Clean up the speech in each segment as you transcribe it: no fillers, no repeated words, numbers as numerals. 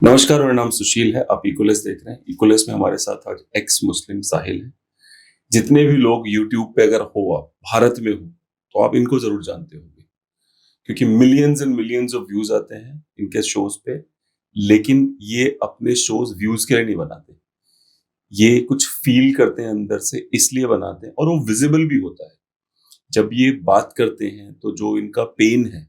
नमस्कार, मेरा नाम सुशील है। आप इक्वलेस देख रहे हैं। इक्वलेस में हमारे साथ आज एक्स मुस्लिम साहिल है। जितने भी लोग यूट्यूब पे अगर हो आप भारत में हो तो आप इनको जरूर जानते होंगे, क्योंकि millions and millions of views आते हैं इनके शोज पे। लेकिन ये अपने शोज व्यूज के लिए नहीं बनाते, ये कुछ फील करते हैं अंदर से, इसलिए बनाते हैं और वो विजिबल भी होता है। जब ये बात करते हैं तो जो इनका पेन है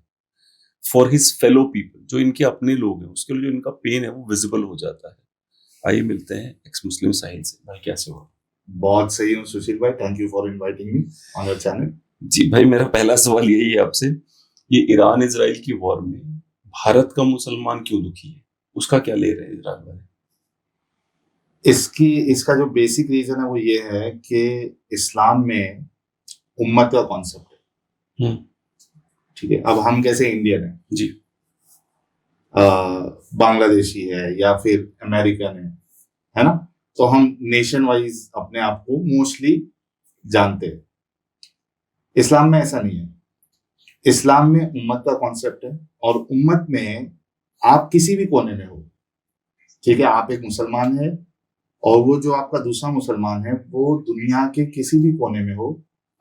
फॉर हिज फेलो पीपल, जो इनके अपने लोग हैं, उसके लिए जो इनका पेन है वो विजिबल हो जाता है। आइए मिलते हैं एक्स मुस्लिम साहिल से। भाई कैसे हो? बहुत सही हूँ सुशील भाई, thank you for inviting me on your channel. जी भाई, मेरा पहला सवाल यही है आपसे, ये ईरान इजराइल की वॉर में भारत का मुसलमान क्यों दुखी है? उसका क्या ले रहे हैं इजराइल वाले? इसका जो बेसिक रीजन है वो ये है कि इस्लाम में उम्मत का कॉन्सेप्ट है। ठीक है, अब हम कैसे इंडियन है जी। बांग्लादेशी है या फिर अमेरिकन है ना, तो हम नेशन वाइज अपने आप को मोस्टली जानते हैं। इस्लाम में ऐसा नहीं है। इस्लाम में उम्मत का कॉन्सेप्ट है और उम्मत में आप किसी भी कोने में हो, ठीक है, आप एक मुसलमान है और वो जो आपका दूसरा मुसलमान है वो दुनिया के किसी भी कोने में हो,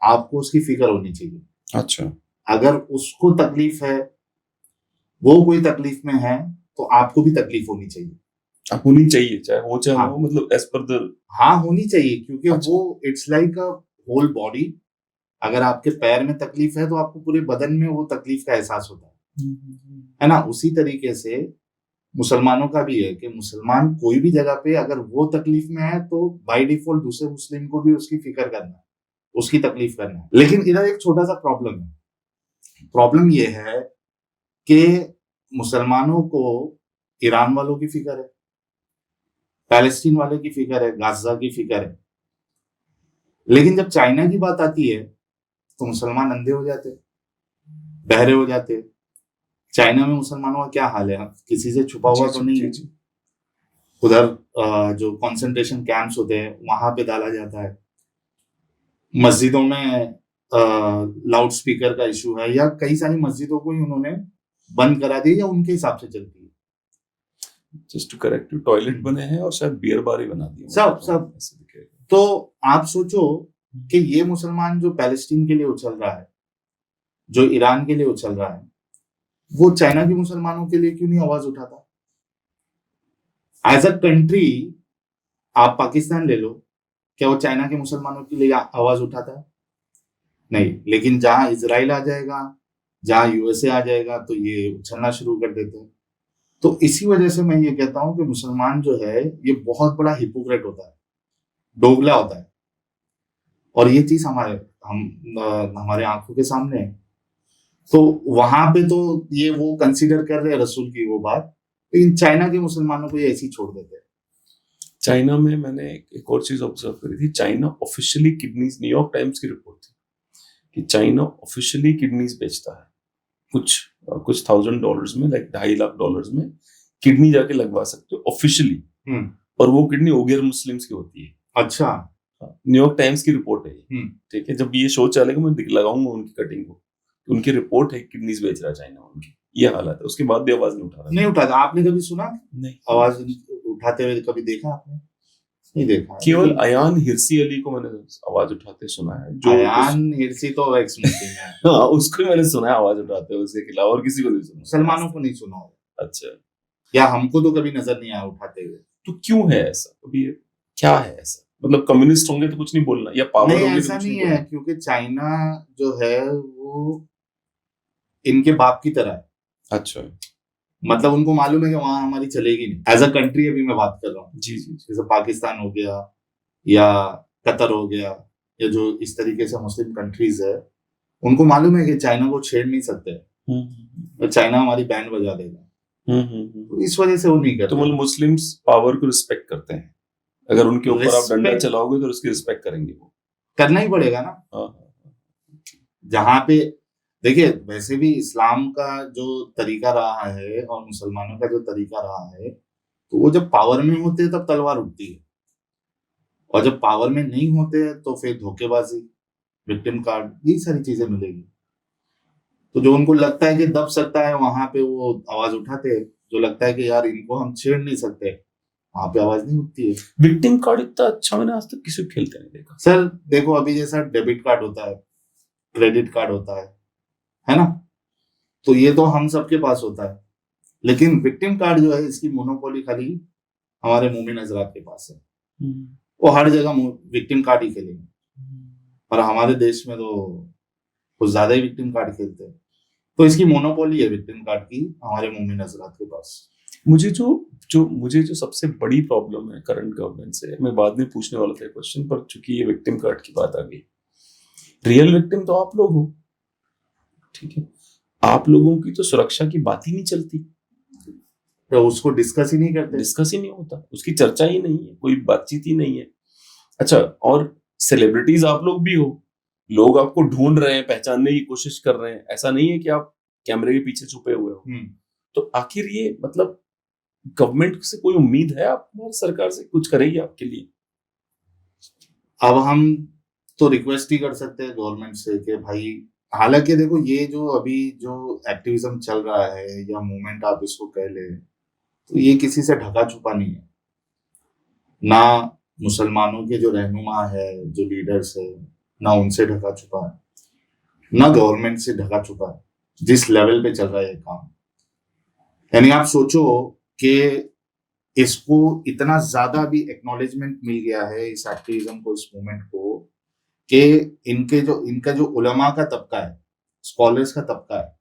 आपको उसकी फिक्र होनी चाहिए। अच्छा। अगर उसको तकलीफ है, वो कोई तकलीफ में है, तो आपको भी तकलीफ होनी चाहिए। अब होनी चाहिए, चाहे हो चाहे ना हाँ, हो, मतलब एज पर द। हाँ होनी चाहिए, क्योंकि अच्छा। वो it's like a whole body. अगर आपके पैर में तकलीफ है तो आपको पूरे बदन में वो तकलीफ का एहसास होता है ना। उसी तरीके से मुसलमानों का भी है कि मुसलमान कोई भी जगह पे अगर वो तकलीफ में है तो बाय डिफॉल्ट दूसरे मुस्लिम को भी उसकी फिक्र करना है, उसकी तकलीफ करना है। लेकिन इधर एक छोटा सा प्रॉब्लम है। प्रॉब्लम ये है कि मुसलमानों को ईरान वालों की फिक्र है, पैलेस्टीन वाले की फिक्र है, गाजा की फिक्र है। लेकिन जब चाइना की बात आती है तो मुसलमान अंधे हो जाते, बहरे हो जाते। चाइना में मुसलमानों का क्या हाल है, किसी से छुपा हुआ तो नहीं है। उधर जो कंसंट्रेशन कैंप्स होते हैं वहां पे डाला जाता है। मस्जिदों में लाउड स्पीकर का इशू है, या कई सारी मस्जिदों को ही उन्होंने बंद करा दिया या उनके हिसाब से चलती है। Just to correct you, toilet बने हैं और शायद बियर बार ही बना दिए, सब सब। ऐसे दिखेगा। तो आप सोचो कि ये मुसलमान जो पैलेस्टीन के लिए उछल रहा है, जो ईरान के लिए उछल रहा है, वो चाइना के मुसलमानों के लिए क्यों नहीं आवाज उठाता? एज अ कंट्री आप पाकिस्तान ले लो, क्या वो चाइना के मुसलमानों के लिए आवाज उठाता है? नहीं। लेकिन जहां इसराइल आ जाएगा, जहां यूएसए आ जाएगा, तो ये उछलना शुरू कर देते हैं। तो इसी वजह से मैं ये कहता हूं कि मुसलमान जो है ये बहुत बड़ा हिपोक्रेट होता है, दोगला होता है। और ये चीज हमारे आंखों के सामने है। तो वहां पे तो ये वो कंसीडर कर रहे हैं रसूल की वो बात, लेकिन चाइना के मुसलमानों को ये ऐसे ही छोड़ देते हैं। चाइना में मैंने एक और चीज ऑब्जर्व करी थी। China officially kidneys, New York times की रिपोर्ट थी कि चाइना ऑफिशियली किडनीज बेचता है। कुछ कुछ $1,000 में, लाइक $2.5 लाख में किडनी जाके लगवा सकते हो ऑफिशियली। और वो किडनी उइगर मुस्लिम्स की होती है। अच्छा। न्यूयॉर्क टाइम्स की रिपोर्ट है ये। ठीक है, जब ये शो चलेगा मैं लगाऊंगा उनकी कटिंग को। उनकी रिपोर्ट है, किडनीज बेच रहा है चाइना उनकी। ये हालत है, उसके बाद भी आवाज नहीं उठा रहा। नहीं उठाता। आपने कभी सुना नहीं, आवाज उठाते हुए? कभी देखा आपने? नहीं देखा। केवल अयान हिरसी अली को मैंने आवाज उठाते सुना है। जो अयान हिरसी तो एक्स मुस्लिम है। हाँ, उसको ही मैंने सुना है आवाज उठाते हुए, उसके खिलाफ और किसी को नहीं सुना। मुसलमानों को नहीं सुना होगा, अच्छा। या हमको तो कभी नजर नहीं आया उठाते हुए। तो क्यों है ऐसा? अभी क्या है ऐसा? मतलब कम्युनिस्ट होंगे तो कुछ नहीं बोलना, या पावर नहीं, होंगे तो ऐसा कुछ नहीं नहीं है, बोलना? क्योंकि चाइना जो है वो इनके बाप की तरह है। अच्छा। मतलब उनको मालूम है कि वहां हमारी चलेगी नहीं। एज अ कंट्री अभी मैं बात कर रहा हूँ, जी जी जी। जैसे पाकिस्तान हो गया या कतर हो गया, या जो इस तरीके से मुस्लिम कंट्रीज है, उनको मालूम है कि चाइना को छेड़ नहीं सकते, तो चाइना हमारी बैंड बजा देगा। तो इस वजह से वो नहीं तो करते। मतलब मुस्लिम्स पावर को रिस्पेक्ट करते हैं। अगर उनके ऊपर आप डंडा रिस्पेक्ट चलाओगे तो उसकी रिस्पेक्ट करेंगे वो। करना ही पड़ेगा ना। हाँ। जहां पे देखिए, वैसे भी इस्लाम का जो तरीका रहा है और मुसलमानों का जो तरीका रहा है, तो वो जब पावर में होते हैं तब तलवार उठती है, और जब पावर में नहीं होते हैं तो फिर धोखेबाजी, विक्टिम कार्ड, ये सारी चीजें मिलेगी। तो जो उनको लगता है कि दब सकता है वहां पे वो आवाज उठाते हैं। जो लगता है कि यार इनको हम छेड़ नहीं सकते, वहां पे आवाज नहीं उठती है। विक्टिम कार्ड इतना अच्छा मैंने आज तक किसी को खेलते नहीं देखा। सर देखो, अभी जैसा डेबिट कार्ड होता है, क्रेडिट कार्ड होता है ना, तो ये तो हम सबके पास होता है, लेकिन विक्टिम कार्ड जो है इसकी मोनोपोली खाली हमारे मोमिन हजरात के पास है। वो हर जगह विक्टिम कार्ड ही खेलेंगे, और हमारे देश में तो कुछ ज्यादा ही विक्टिम कार्ड खेलते हैं। तो इसकी मोनोपोली है विक्टिम कार्ड की हमारे मोमिन हजरात के पास। मुझे जो सबसे बड़ी प्रॉब्लम है करंट गवर्नमेंट से, मैं बाद में पूछने वाला था क्वेश्चन, पर चूंकि ये विक्टिम कार्ड की बात आ गई, रियल विक्टिम तो आप लोग हो, ठीक है, आप लोगों की तो सुरक्षा की बात ही नहीं चलती, तो उसको डिस्कस ही नहीं करते, डिस्कस ही नहीं होता, उसकी चर्चा ही नहीं है, कोई बातचीत ही नहीं है। अच्छा, और सेलिब्रिटीज आप लोग भी हो, लोग आपको ढूंढ रहे हैं, पहचानने की कोशिश कर रहे हैं, ऐसा नहीं है कि आप कैमरे के पीछे छुपे हुए हो। तो आखिर ये मतलब गवर्नमेंट से कोई उम्मीद है, आप सरकार से कुछ करेगी आपके लिए? अब हम तो रिक्वेस्ट ही कर सकते हैं गवर्नमेंट से कि भाई, हालांकि देखो ये जो अभी जो एक्टिविज्म चल रहा है या मूवमेंट आप इसको कह ले, तो ये किसी से ढका छुपा नहीं है ना। मुसलमानों के जो रहनुमा है, जो लीडर्स है, ना उनसे ढका छुपा है, ना गवर्नमेंट से ढका छुपा है। जिस लेवल पे चल रहा है ये काम, यानी आप सोचो कि इसको इतना ज्यादा भी एक्नॉलेजमेंट मिल गया है इस एक्टिविज्म को, इस मूवमेंट को, कि इनका जो उलमा का तबका है, स्कॉलर्स का तबका है,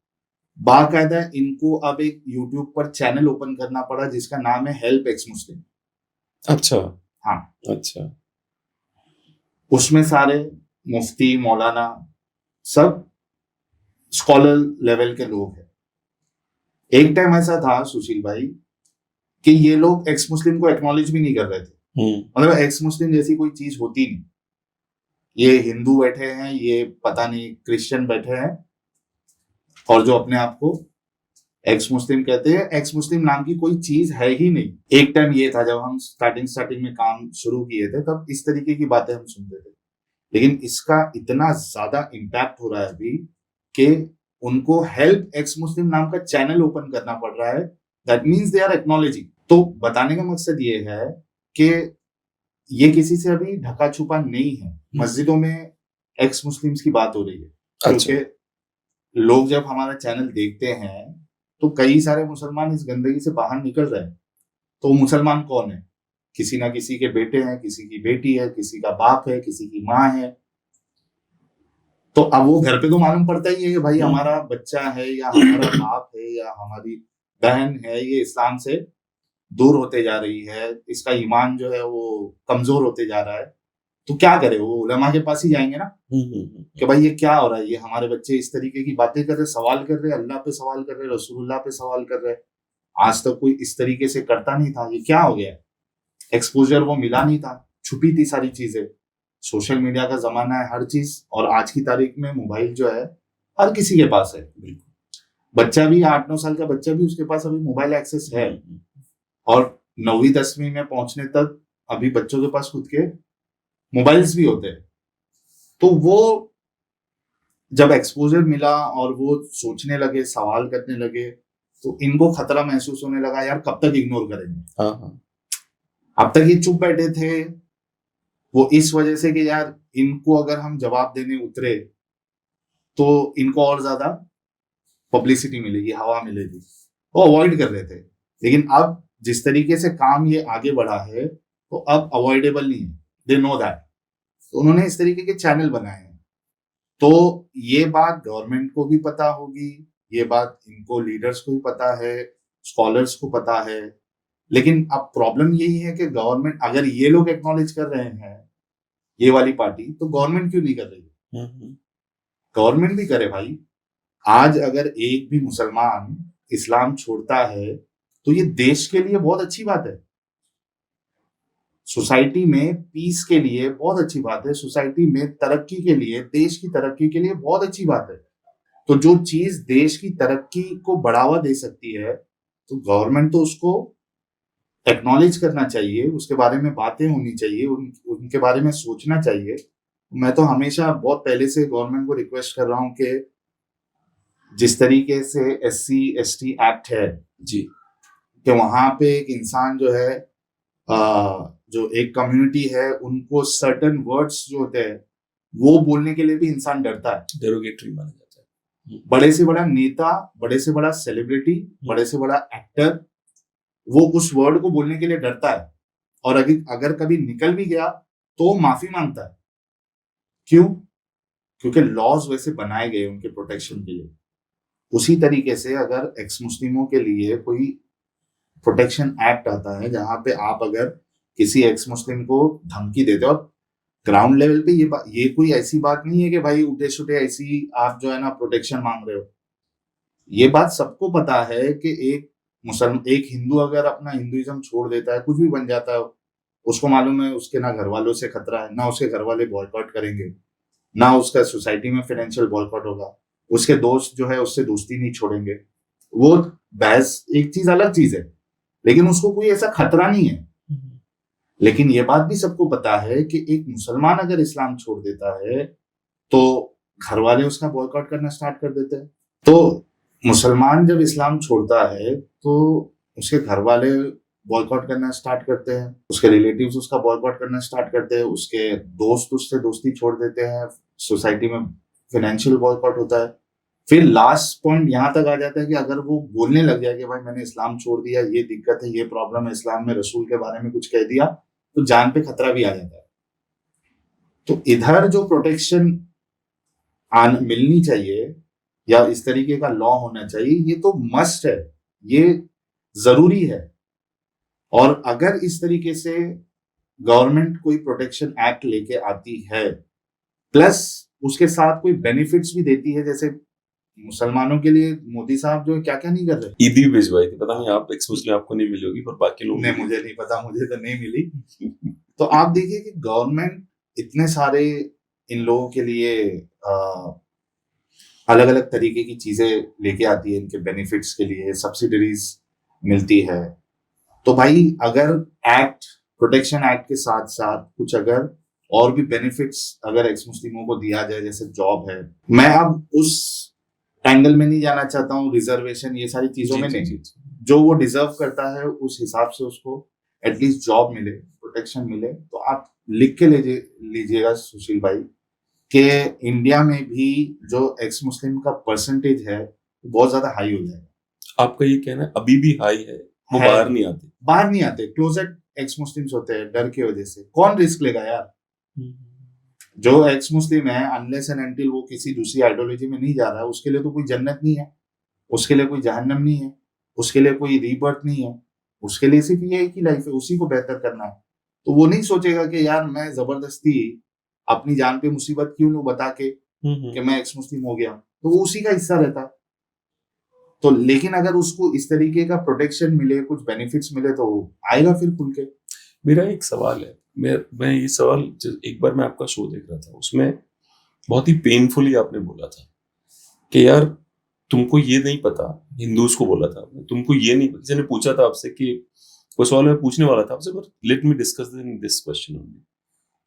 बाकायदा इनको अब एक यूट्यूब पर चैनल ओपन करना पड़ा जिसका नाम है हेल्प एक्स मुस्लिम। अच्छा, हाँ, अच्छा, उसमें सारे मुफ्ती, मौलाना, सब स्कॉलर लेवल के लोग हैं। एक टाइम ऐसा था सुशील भाई कि ये लोग एक्स मुस्लिम को एक्नॉलेज भी नहीं कर रहे थे, मतलब एक्स मुस्लिम जैसी कोई चीज होती नहीं। ये हिंदू बैठे हैं, ये पता नहीं क्रिश्चियन बैठे हैं, और जो अपने आप को एक्स मुस्लिम कहते हैं, एक्स मुस्लिम नाम की कोई चीज है ही नहीं। एक टाइम ये था जब हम स्टार्टिंग में काम शुरू किए थे, तब इस तरीके की बातें हम सुनते थे, लेकिन इसका इतना ज्यादा इम्पैक्ट हो रहा है अभी कि उनको हेल्प एक्स मुस्लिम नाम का चैनल ओपन करना पड़ रहा है। That means they are acknowledging. तो बताने का मकसद ये है कि ये किसी से अभी ढका छुपा नहीं है। मस्जिदों में एक्स मुस्लिम्स की बात हो रही है, क्योंकि लोग जब हमारा चैनल देखते हैं तो कई सारे मुसलमान इस गंदगी से बाहर निकल रहे हैं। तो मुसलमान कौन है? किसी ना किसी के बेटे हैं, किसी की बेटी है, किसी का बाप है, किसी की माँ है। तो अब वो घर पे तो मालूम पड़ता ही है कि भाई हमारा बच्चा है या हमारा बाप है या हमारी बहन है, ये इस्लाम से दूर होते जा रही है, इसका ईमान जो है वो कमजोर होते जा रहा है। तो क्या करे, वो उलमा के पास ही जाएंगे ना कि भाई ये क्या हो रहा है, ये हमारे बच्चे इस तरीके की बातें कर रहे, सवाल कर रहे, अल्लाह पे सवाल कर रहे, रसूलुल्लाह पे सवाल कर रहे, आज तक कोई इस तरीके से करता नहीं था, ये क्या हो गया? एक्सपोजर वो मिला नहीं था, छुपी थी सारी चीजें। सोशल मीडिया का जमाना है, हर चीज, और आज की तारीख में मोबाइल जो है हर किसी के पास है। बच्चा भी 8-9 साल का बच्चा भी, उसके पास अभी मोबाइल एक्सेस है, और 9वीं 10वीं में पहुंचने तक अभी बच्चों के पास खुद के मोबाइल्स भी होते हैं। तो वो जब एक्सपोजर मिला और वो सोचने लगे, सवाल करने लगे, तो इनको खतरा महसूस होने लगा, यार कब तक इग्नोर करेंगे। अब तक ये चुप बैठे थे, वो इस वजह से कि यार इनको अगर हम जवाब देने उतरे तो इनको और ज्यादा पब्लिसिटी मिलेगी, हवा मिलेगी, वो अवॉइड कर रहे थे। लेकिन अब जिस तरीके से काम ये आगे बढ़ा है, तो अब अवॉइडेबल नहीं है, दे नो दैट। तो उन्होंने इस तरीके के चैनल बनाए हैं। तो ये बात गवर्नमेंट को भी पता होगी, ये बात इनको लीडर्स को भी पता है, स्कॉलर्स को पता है, लेकिन अब प्रॉब्लम यही है कि गवर्नमेंट, अगर ये लोग एक्नॉलेज कर रहे हैं, ये वाली पार्टी, तो गवर्नमेंट क्यों नहीं कर रही है? गवर्नमेंट भी करे भाई। आज अगर एक भी मुसलमान इस्लाम छोड़ता है तो ये देश के लिए बहुत अच्छी बात है, सोसाइटी में पीस के लिए बहुत अच्छी बात है, सोसाइटी में तरक्की के लिए, देश की तरक्की के लिए बहुत अच्छी बात है। तो जो चीज देश की तरक्की को बढ़ावा दे सकती है, तो गवर्नमेंट तो उसको एक्नॉलेज करना चाहिए, उसके बारे में बातें होनी चाहिए, उनके बारे में सोचना चाहिए। मैं तो हमेशा बहुत पहले से गवर्नमेंट को रिक्वेस्ट कर रहा हूँ कि जिस तरीके से SC ST एक्ट है जी, कि वहां पे एक इंसान जो है जो एक कम्युनिटी है उनको सर्टन वर्ड्स जो होते हैं वो बोलने के लिए भी इंसान डरता है, डेरोगेटरी माना जाता है। बड़े से बड़ा नेता, बड़े से बड़ा सेलिब्रिटी, बड़े से बड़ा एक्टर, वो उस वर्ड को बोलने के लिए डरता है, और अगर कभी निकल भी गया तो माफी मांगता है। क्यों? क्योंकि लॉज वैसे बनाए गए उनके प्रोटेक्शन के लिए। उसी तरीके से अगर एक्स मुस्लिमों के लिए कोई प्रोटेक्शन एक्ट आता है जहां पे आप अगर किसी एक्स मुस्लिम को धमकी देते हो, और ग्राउंड लेवल पे ये कोई ऐसी बात नहीं है कि भाई उठे सुठे ऐसी आप जो है ना प्रोटेक्शन मांग रहे हो। ये बात सबको पता है कि एक हिंदू अगर अपना हिंदुइज्म छोड़ देता है, कुछ भी बन जाता है, उसको मालूम है उसके ना घर वालों से खतरा है, ना उसके घर वाले बॉयकॉट करेंगे, ना उसका सोसाइटी में फाइनेंशियल बॉयकॉट होगा, उसके दोस्त जो है उससे दोस्ती नहीं छोड़ेंगे। वो बहस एक चीज, अलग चीज है, लेकिन उसको कोई ऐसा खतरा नहीं है। लेकिन ये बात भी सबको पता है कि एक मुसलमान अगर इस्लाम छोड़ देता है तो घर वाले उसका बॉयकॉट करना स्टार्ट कर देते हैं। तो मुसलमान जब इस्लाम छोड़ता है तो उसके घर वाले बॉयकॉट करना स्टार्ट करते हैं, उसके रिलेटिव्स उसका बॉयकॉट करना स्टार्ट करते हैं, उसके दोस्त उससे दोस्ती छोड़ देते हैं, सोसाइटी में फाइनेंशियल बॉयकॉट होता है। फिर लास्ट पॉइंट यहाँ तक आ जाता है कि अगर वो बोलने लग जाए कि भाई मैंने इस्लाम छोड़ दिया, ये दिक्कत है, ये प्रॉब्लम है, इस्लाम में रसूल के बारे में कुछ कह दिया, तो जान पे खतरा भी आ जाता है। तो इधर जो प्रोटेक्शन मिलनी चाहिए या इस तरीके का लॉ होना चाहिए, ये तो मस्ट है, ये जरूरी है। और अगर इस तरीके से गवर्नमेंट कोई प्रोटेक्शन एक्ट लेके आती है, प्लस उसके साथ कोई बेनिफिट्स भी देती है, जैसे मुसलमानों के लिए मोदी साहब जो क्या क्या नहीं कर रहे। ईदी भी भिजवाई थी, पता नहीं आप एक्स मुस्लिम आपको नहीं मिली होगी पर बाकी लोग नहीं, मुझे नहीं पता, मुझे तो नहीं मिली। तो आप देखिए कि गवर्नमेंट इतने सारे इन लोगों के लिए अलग अलग तरीके की चीजें लेके आती है, इनके बेनिफिट्स के लिए सब्सिडरीज मिलती है। तो भाई अगर एक्ट, प्रोटेक्शन एक्ट के साथ साथ कुछ अगर और भी बेनिफिट्स अगर एक्स मुस्लिमों को दिया जाए, जैसे जॉब है, मैं अब उस एंगल में नहीं जाना चाहता हूँ, रिजर्वेशन ये सारी चीजों में नहीं, जो वो डिजर्व करता है उस हिसाब से उसको एटलीस्ट जॉब मिले, प्रोटेक्शन मिले। तो आप लिख के लीजिएगा सुशील भाई कि इंडिया में भी जो एक्स मुस्लिम का परसेंटेज है बहुत ज्यादा हाई हो जाएगा। आपका ये कहना है अभी भी हाई है, वो बाहर नहीं आते, बाहर नहीं आते, क्लोजेट एक्स मुस्लिम्स होते हैं डर की वजह से। कौन रिस्क लेगा यार? जो एक्स मुस्लिम है, अनलेस एंड अनटिल वो किसी दूसरी आइडियोलॉजी में नहीं जा रहा है, उसके लिए तो कोई जन्नत नहीं है, उसके लिए कोई जहन्नम नहीं है, उसके लिए कोई रीबर्थ नहीं है, उसके लिए सिर्फ ये एक ही लाइफ है, उसी को बेहतर करना है। तो वो नहीं सोचेगा कि यार मैं जबरदस्ती अपनी जान पे मुसीबत क्यों लूं बता के कि मैं एक्स मुस्लिम हो गया, तो वो उसी का हिस्सा रहता है। तो लेकिन अगर उसको इस तरीके का प्रोटेक्शन मिले, कुछ बेनिफिट्स मिले, तो आएगा फिर खुल के। मेरा एक सवाल है, मैं ये सवाल एक बार मैं आपका शो देख रहा था, उसमें बहुत ही पेनफुली आपने बोला था कि यार तुमको ये नहीं पता, हिंदूज को बोला था आपने, तुमको ये नहीं, किसी ने पूछा था आपसे कि कोई सवाल मैं पूछने वाला था आपसे, पर let me discuss this question only.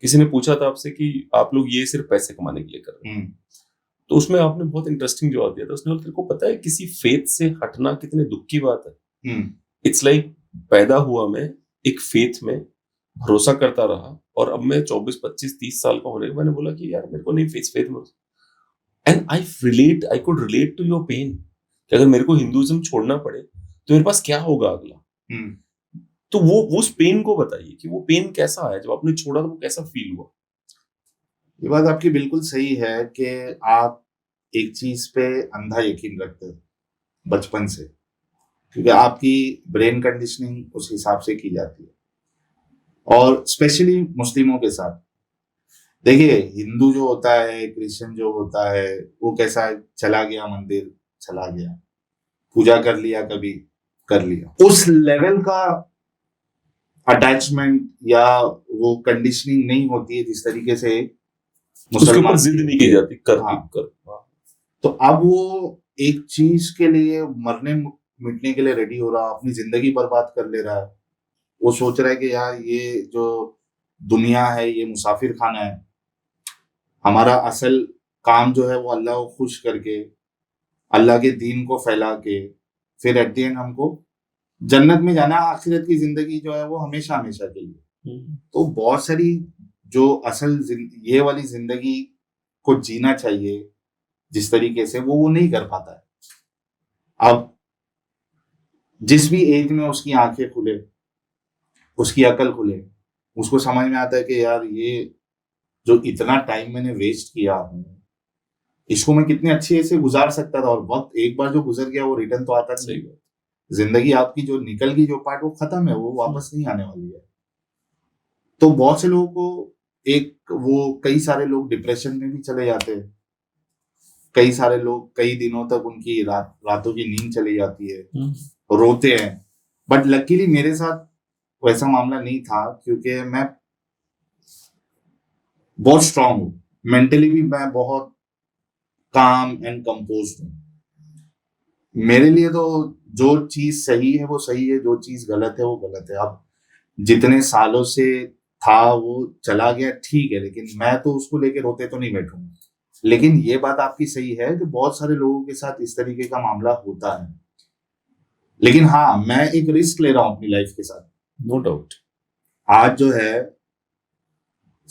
किसी ने पूछा था आपसे कि आप लोग ये सिर्फ पैसे कमाने के लिए कर रहे हैं, तो उसमें आपने बहुत इंटरेस्टिंग जवाब दिया था। उसने बोला तेरे को पता है किसी फेथ से हटना कितने दुख की बात है। इट्स लाइक पैदा हुआ मैं एक फेथ में, भरोसा करता रहा, और अब मैं 24, 25, 30 साल का होने के मैंने बोला कि यार मेरे को नहीं फेथ में, and I could relate to your pain कि अगर मेरे को हिंदुइज्म छोड़ना पड़े तो मेरे पास क्या होगा अगला। तो वो उस पेन को बताइए कि वो पेन कैसा है, जब आपने छोड़ा तो वो कैसा फील हुआ। ये बात आपकी बिल्कुल सही है कि आप एक चीज पे अंधा यकीन रखते हो बचपन से, क्योंकि आपकी ब्रेन कंडीशनिंग उस हिसाब से की जाती है। और स्पेशली मुस्लिमों के साथ देखिए, हिंदू जो होता है, क्रिश्चियन जो होता है, वो कैसा है, चला गया मंदिर, चला गया, पूजा कर लिया, कभी कर लिया, उस लेवल का अटैचमेंट या वो कंडीशनिंग नहीं होती है जिस तरीके से मुसलमान जिद नहीं की जाती कर। तो अब वो एक चीज के लिए मरने मिटने के लिए रेडी हो रहा, अपनी जिंदगी बर्बाद कर ले रहा है। वो सोच रहा है कि यार ये जो दुनिया है ये मुसाफिर खाना है, हमारा असल काम जो है वो अल्लाह को खुश करके, अल्लाह के दीन को फैला के, फिर एट द एंड हमको जन्नत में जाना, आखिरत की जिंदगी जो है वो हमेशा हमेशा के लिए। तो बहुत सारी जो असल ये वाली जिंदगी को जीना चाहिए जिस तरीके से, वो नहीं कर पाता है। अब जिस भी एज में उसकी आंखें खुले, उसकी अकल खुले, उसको समझ में आता है कि यार ये जो इतना टाइम मैंने वेस्ट किया हूँ, इसको मैं कितने अच्छे से गुजार सकता था, और वक्त एक बार जो गुजर गया वो रिटर्न तो आता नहीं। जिंदगी आपकी जो निकल गई, जो पार्ट, वो खत्म है, वो वापस नहीं आने वाली है। तो बहुत से लोगों को कई सारे लोग डिप्रेशन में भी चले जाते हैं, कई सारे लोग कई दिनों तक उनकी रातों की नींद चली जाती है, रोते हैं। बट लकीली मेरे साथ वैसा मामला नहीं था, क्योंकि मैं बहुत स्ट्रांग हूँ, मेंटली भी मैं बहुत काम एंड कंपोज हूँ। मेरे लिए तो जो चीज सही है वो सही है, जो चीज गलत है वो गलत है। अब जितने सालों से था वो चला गया, ठीक है, लेकिन मैं तो उसको लेके रोते तो नहीं बैठूंगा। लेकिन ये बात आपकी सही है कि बहुत सारे लोगों के साथ इस तरीके का मामला होता है। लेकिन हाँ, मैं एक रिस्क ले रहा हूँ अपनी लाइफ के साथ, नो डाउट। आज जो है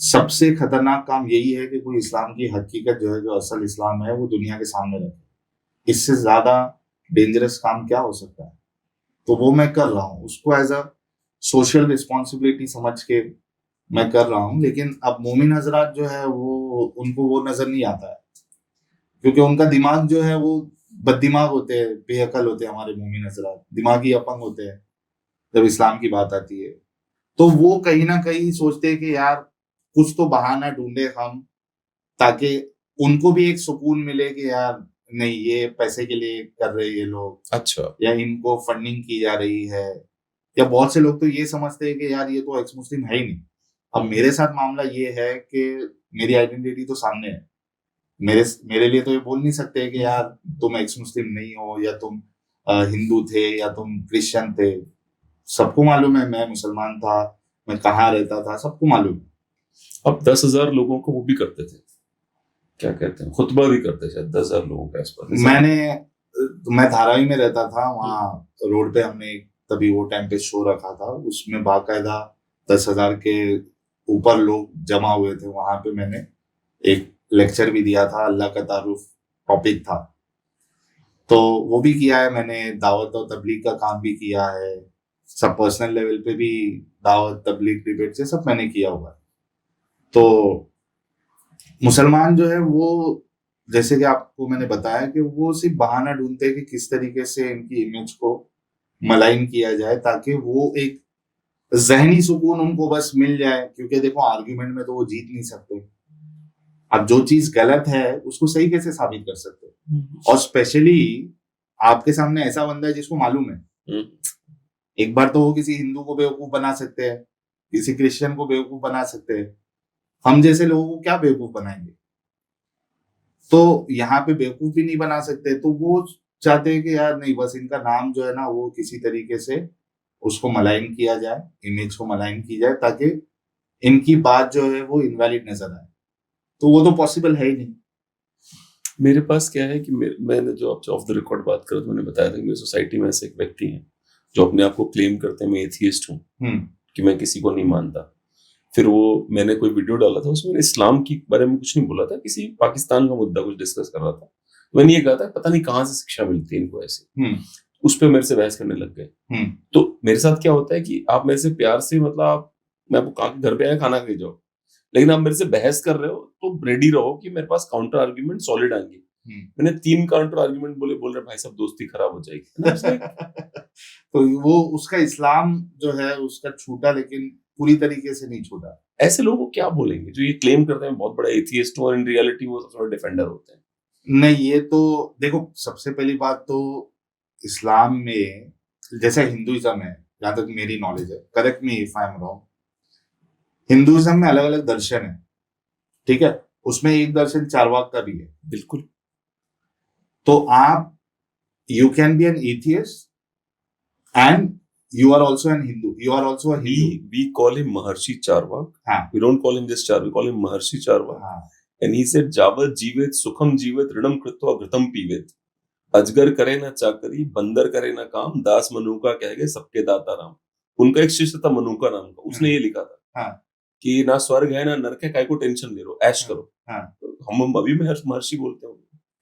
सबसे खतरनाक काम यही है कि कोई इस्लाम की हकीकत जो है, जो असल इस्लाम है, वो दुनिया के सामने रखे। इससे ज्यादा डेंजरस काम क्या हो सकता है? तो वो मैं कर रहा हूँ, उसको एज अ सोशल रिस्पॉन्सिबिलिटी समझ के मैं कर रहा हूँ। लेकिन अब मोमिन हजरात जो है वो, उनको वो नजर नहीं आता है, क्योंकि उनका दिमाग जो है वो बददिमाग होते हैं, बेअकल होते हैं। हमारे मोमिन हजरात दिमागी अपंग होते हैं जब इस्लाम की बात आती है। तो वो कहीं ना कहीं सोचते हैं कि यार कुछ तो बहाना ढूंढे हम, ताकि उनको भी एक सुकून मिले कि यार नहीं, ये पैसे के लिए कर रहे हैं ये लोग, अच्छा, या इनको फंडिंग की जा रही है। या बहुत से लोग तो ये समझते हैं कि यार ये तो एक्स मुस्लिम है ही नहीं। अब मेरे साथ मामला ये है कि मेरी आइडेंटिटी तो सामने है। मेरे मेरे लिए तो ये बोल नहीं सकते कि यार तुम एक्स मुस्लिम नहीं हो, या तुम हिंदू थे, या तुम क्रिश्चियन थे। सबको मालूम है मैं मुसलमान था, मैं कहाँ रहता था, सबको मालूम है। अब 10,000 लोगों को वो भी करते थे, क्या कहते हैं, खुतबा भी करते, शायद 10,000 लोगों के आसपास। मैं धारावी में रहता था, वहाँ रोड पे हमने तभी वो टाइम पे शो रखा था, उसमें बाकायदा 10,000 के ऊपर लोग जमा हुए थे। वहां पे मैंने एक लेक्चर भी दिया था, अल्लाह का तारुफ टॉपिक था। तो वो भी किया है मैंने, दावत और तबलीग का काम भी किया है, सब पर्सनल लेवल पे भी दावत तबलीग डिबेट से सब मैंने किया हुआ है। तो मुसलमान जो है वो, जैसे कि आपको मैंने बताया कि वो सिर्फ बहाना ढूंढते हैं कि किस तरीके से इनकी इमेज को मलाइन किया जाए, ताकि वो एक जहनी सुकून उनको बस मिल जाए। क्योंकि देखो, आर्ग्यूमेंट में तो वो जीत नहीं सकते। अब जो चीज गलत है उसको सही कैसे साबित कर सकते हो? और स्पेशली आपके सामने ऐसा बंदा है जिसको मालूम है। एक बार तो वो किसी हिंदू को बेवकूफ बना सकते हैं, किसी क्रिश्चियन को बेवकूफ बना सकते हैं, हम जैसे लोगों को क्या बेवकूफ बनाएंगे? तो यहाँ पे बेवकूफ भी नहीं बना सकते। तो वो चाहते हैं कि यार नहीं, बस इनका नाम जो है ना वो किसी तरीके से उसको मलाइन किया जाए, इमेज को मलाइन की जाए, ताकि इनकी बात जो है वो इनवैलिड नजर आए। तो वो तो पॉसिबल है ही नहीं। मेरे पास क्या है कि मैंने जो आपसे ऑफ द रिकॉर्ड बात करा तो मैंने बताया था कि मेरी सोसाइटी में ऐसे एक व्यक्ति हैं जो अपने आप को क्लेम करते हैं मैं एथियस्ट हूँ, कि मैं किसी को नहीं मानता। फिर वो मैंने कोई वीडियो डाला था, उसमें इस्लाम के बारे में कुछ नहीं बोला था, किसी पाकिस्तान का मुद्दा कुछ डिस्कस कर रहा था। मैंने ये कहा था पता नहीं कहाँ से शिक्षा मिलती है इनको ऐसे। उस पर मेरे से बहस करने लग गए। तो मेरे साथ क्या होता है कि आप मेरे से प्यार से, मतलब मैं आपको कहा घर पे आया खाना खा जाओ, लेकिन आप मेरे से बहस कर रहे हो तो रेडी रहो कि मेरे पास काउंटर आर्ग्यूमेंट सॉलिड आएंगे। मैंने 3 काउंटर आर्ग्यूमेंट बोल रहे भाई साहब दोस्ती खराब हो जाएगी। तो वो उसका इस्लाम जो है उसका छूटा, लेकिन पूरी तरीके से नहीं छूटा। ऐसे लोगों को क्या बोलेंगे जो ये क्लेम करते हैं बहुत बड़ा एथियस्ट और इन रियलिटी वो सबसे बड़ा डिफेंडर होते हैं। नहीं, ये तो देखो, सबसे पहली बात तो इस्लाम में, जैसे हिंदुइज्म है, जहां तक मेरी नॉलेज है, correct me if I am wrong, Hinduism में अलग अलग दर्शन है, ठीक है? उसमें एक दर्शन चारवाक का भी है। बिल्कुल। तो आप, you can be an atheist and you are also an Hindu. You are also a Hindu. We call him Maharshi Charvak. We don't call him just Charvak. We call him Maharshi Charvak. And he said, "Javat jivet sukham jivet ridam kritva ghritam pivet." अजगर करे ना चाकरी, बंदर करे ना काम, दास मनु का कह गए सबके दाता राम। उनका एक शिष्य था मनुका नाम का, उसने ये लिखा था हाँ कि ना स्वर्ग है ना नरक है, काय को टेंशन ले लो, ऐश करो। हाँ तो हम अभी महर्षि बोलते हैं।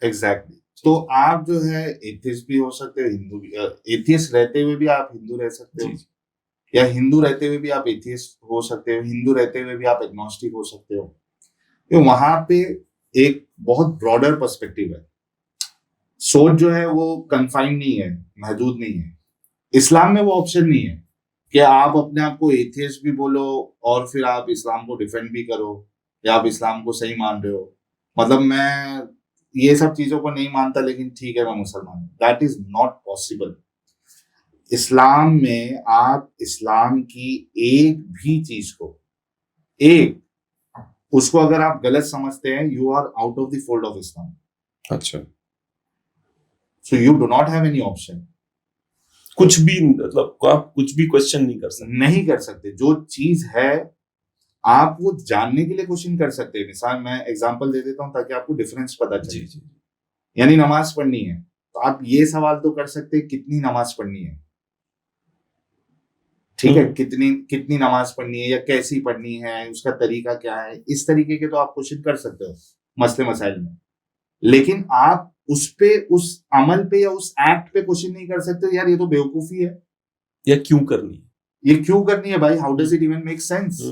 एग्जैक्टली। तो आप जो है एथियस्ट भी हो सकते हो, हिंदू भी, एथियस्ट रहते हुए भी आप हिंदू रह सकते हो, जी जी या हिंदू रहते हुए भी आप एथियस्ट हो सकते हो, हिंदू रहते हुए भी आप एग्नोस्टिक हो सकते हो। तो वहां पे एक बहुत ब्रॉडर पर्सपेक्टिव है। सोच जो है वो कन्फाइंड नहीं है, महदूद नहीं है। इस्लाम में वो ऑप्शन नहीं है कि आप अपने आप को एथियस्ट भी बोलो और फिर आप इस्लाम को डिफेंड भी करो, या आप इस्लाम को सही मान रहे हो। मतलब मैं ये सब चीजों को नहीं मानता लेकिन ठीक है मैं मुसलमान हूं, दैट इज नॉट पॉसिबल। इस्लाम में आप इस्लाम की एक भी चीज को, एक उसको अगर आप गलत समझते हैं, you are out of the fold of Islam. अच्छा, so you do not have any option. कुछ भी मतलब आप कुछ भी क्वेश्चन नहीं कर सकते। नहीं कर सकते। जो चीज है आप वो जानने के लिए क्वेश्चन कर सकते हैं। मिसाल मैं एग्जांपल दे देता हूं ताकि आपको डिफरेंस पता जी चले। जी यानी नमाज पढ़नी है तो आप ये सवाल तो कर सकते हैं कितनी नमाज पढ़नी है, ठीक है, कितनी कितनी नमाज पढ़नी है या कैसी पढ़नी है, उसका तरीका क्या है, इस तरीके के तो आप क्वेश्चन कर सकते हो मसले मसाइल में। लेकिन आप उस पे, उस अमल पे या उस एक्ट पे क्वेश्चन नहीं कर सकते हो, यार ये तो बेवकूफी है, या क्यों करनी है। ये क्यों करनी है भाई, how does it even make sense.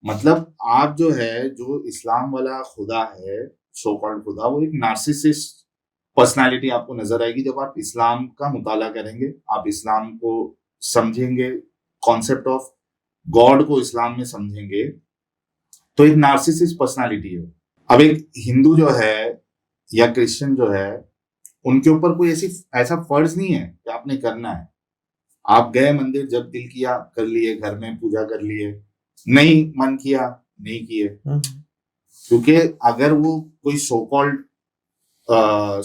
मतलब आप जो है, जो इस्लाम वाला खुदा है, सो कॉल्ड खुदा, वो एक नार्सिसिस्ट पर्सनालिटी आपको नजर आएगी जब आप इस्लाम का मुताला करेंगे, आप इस्लाम को समझेंगे, कॉन्सेप्ट ऑफ गॉड को इस्लाम में समझेंगे, तो एक नार्सिसिस्ट पर्सनालिटी है। अब एक हिंदू जो है या क्रिश्चियन जो है, उनके ऊपर कोई ऐसा फर्ज नहीं है कि आपने करना है। आप गए मंदिर, जब दिल किया कर लिए, घर में पूजा कर लिए, नहीं मन किया नहीं किए। क्योंकि अगर वो कोई सो कॉल्ड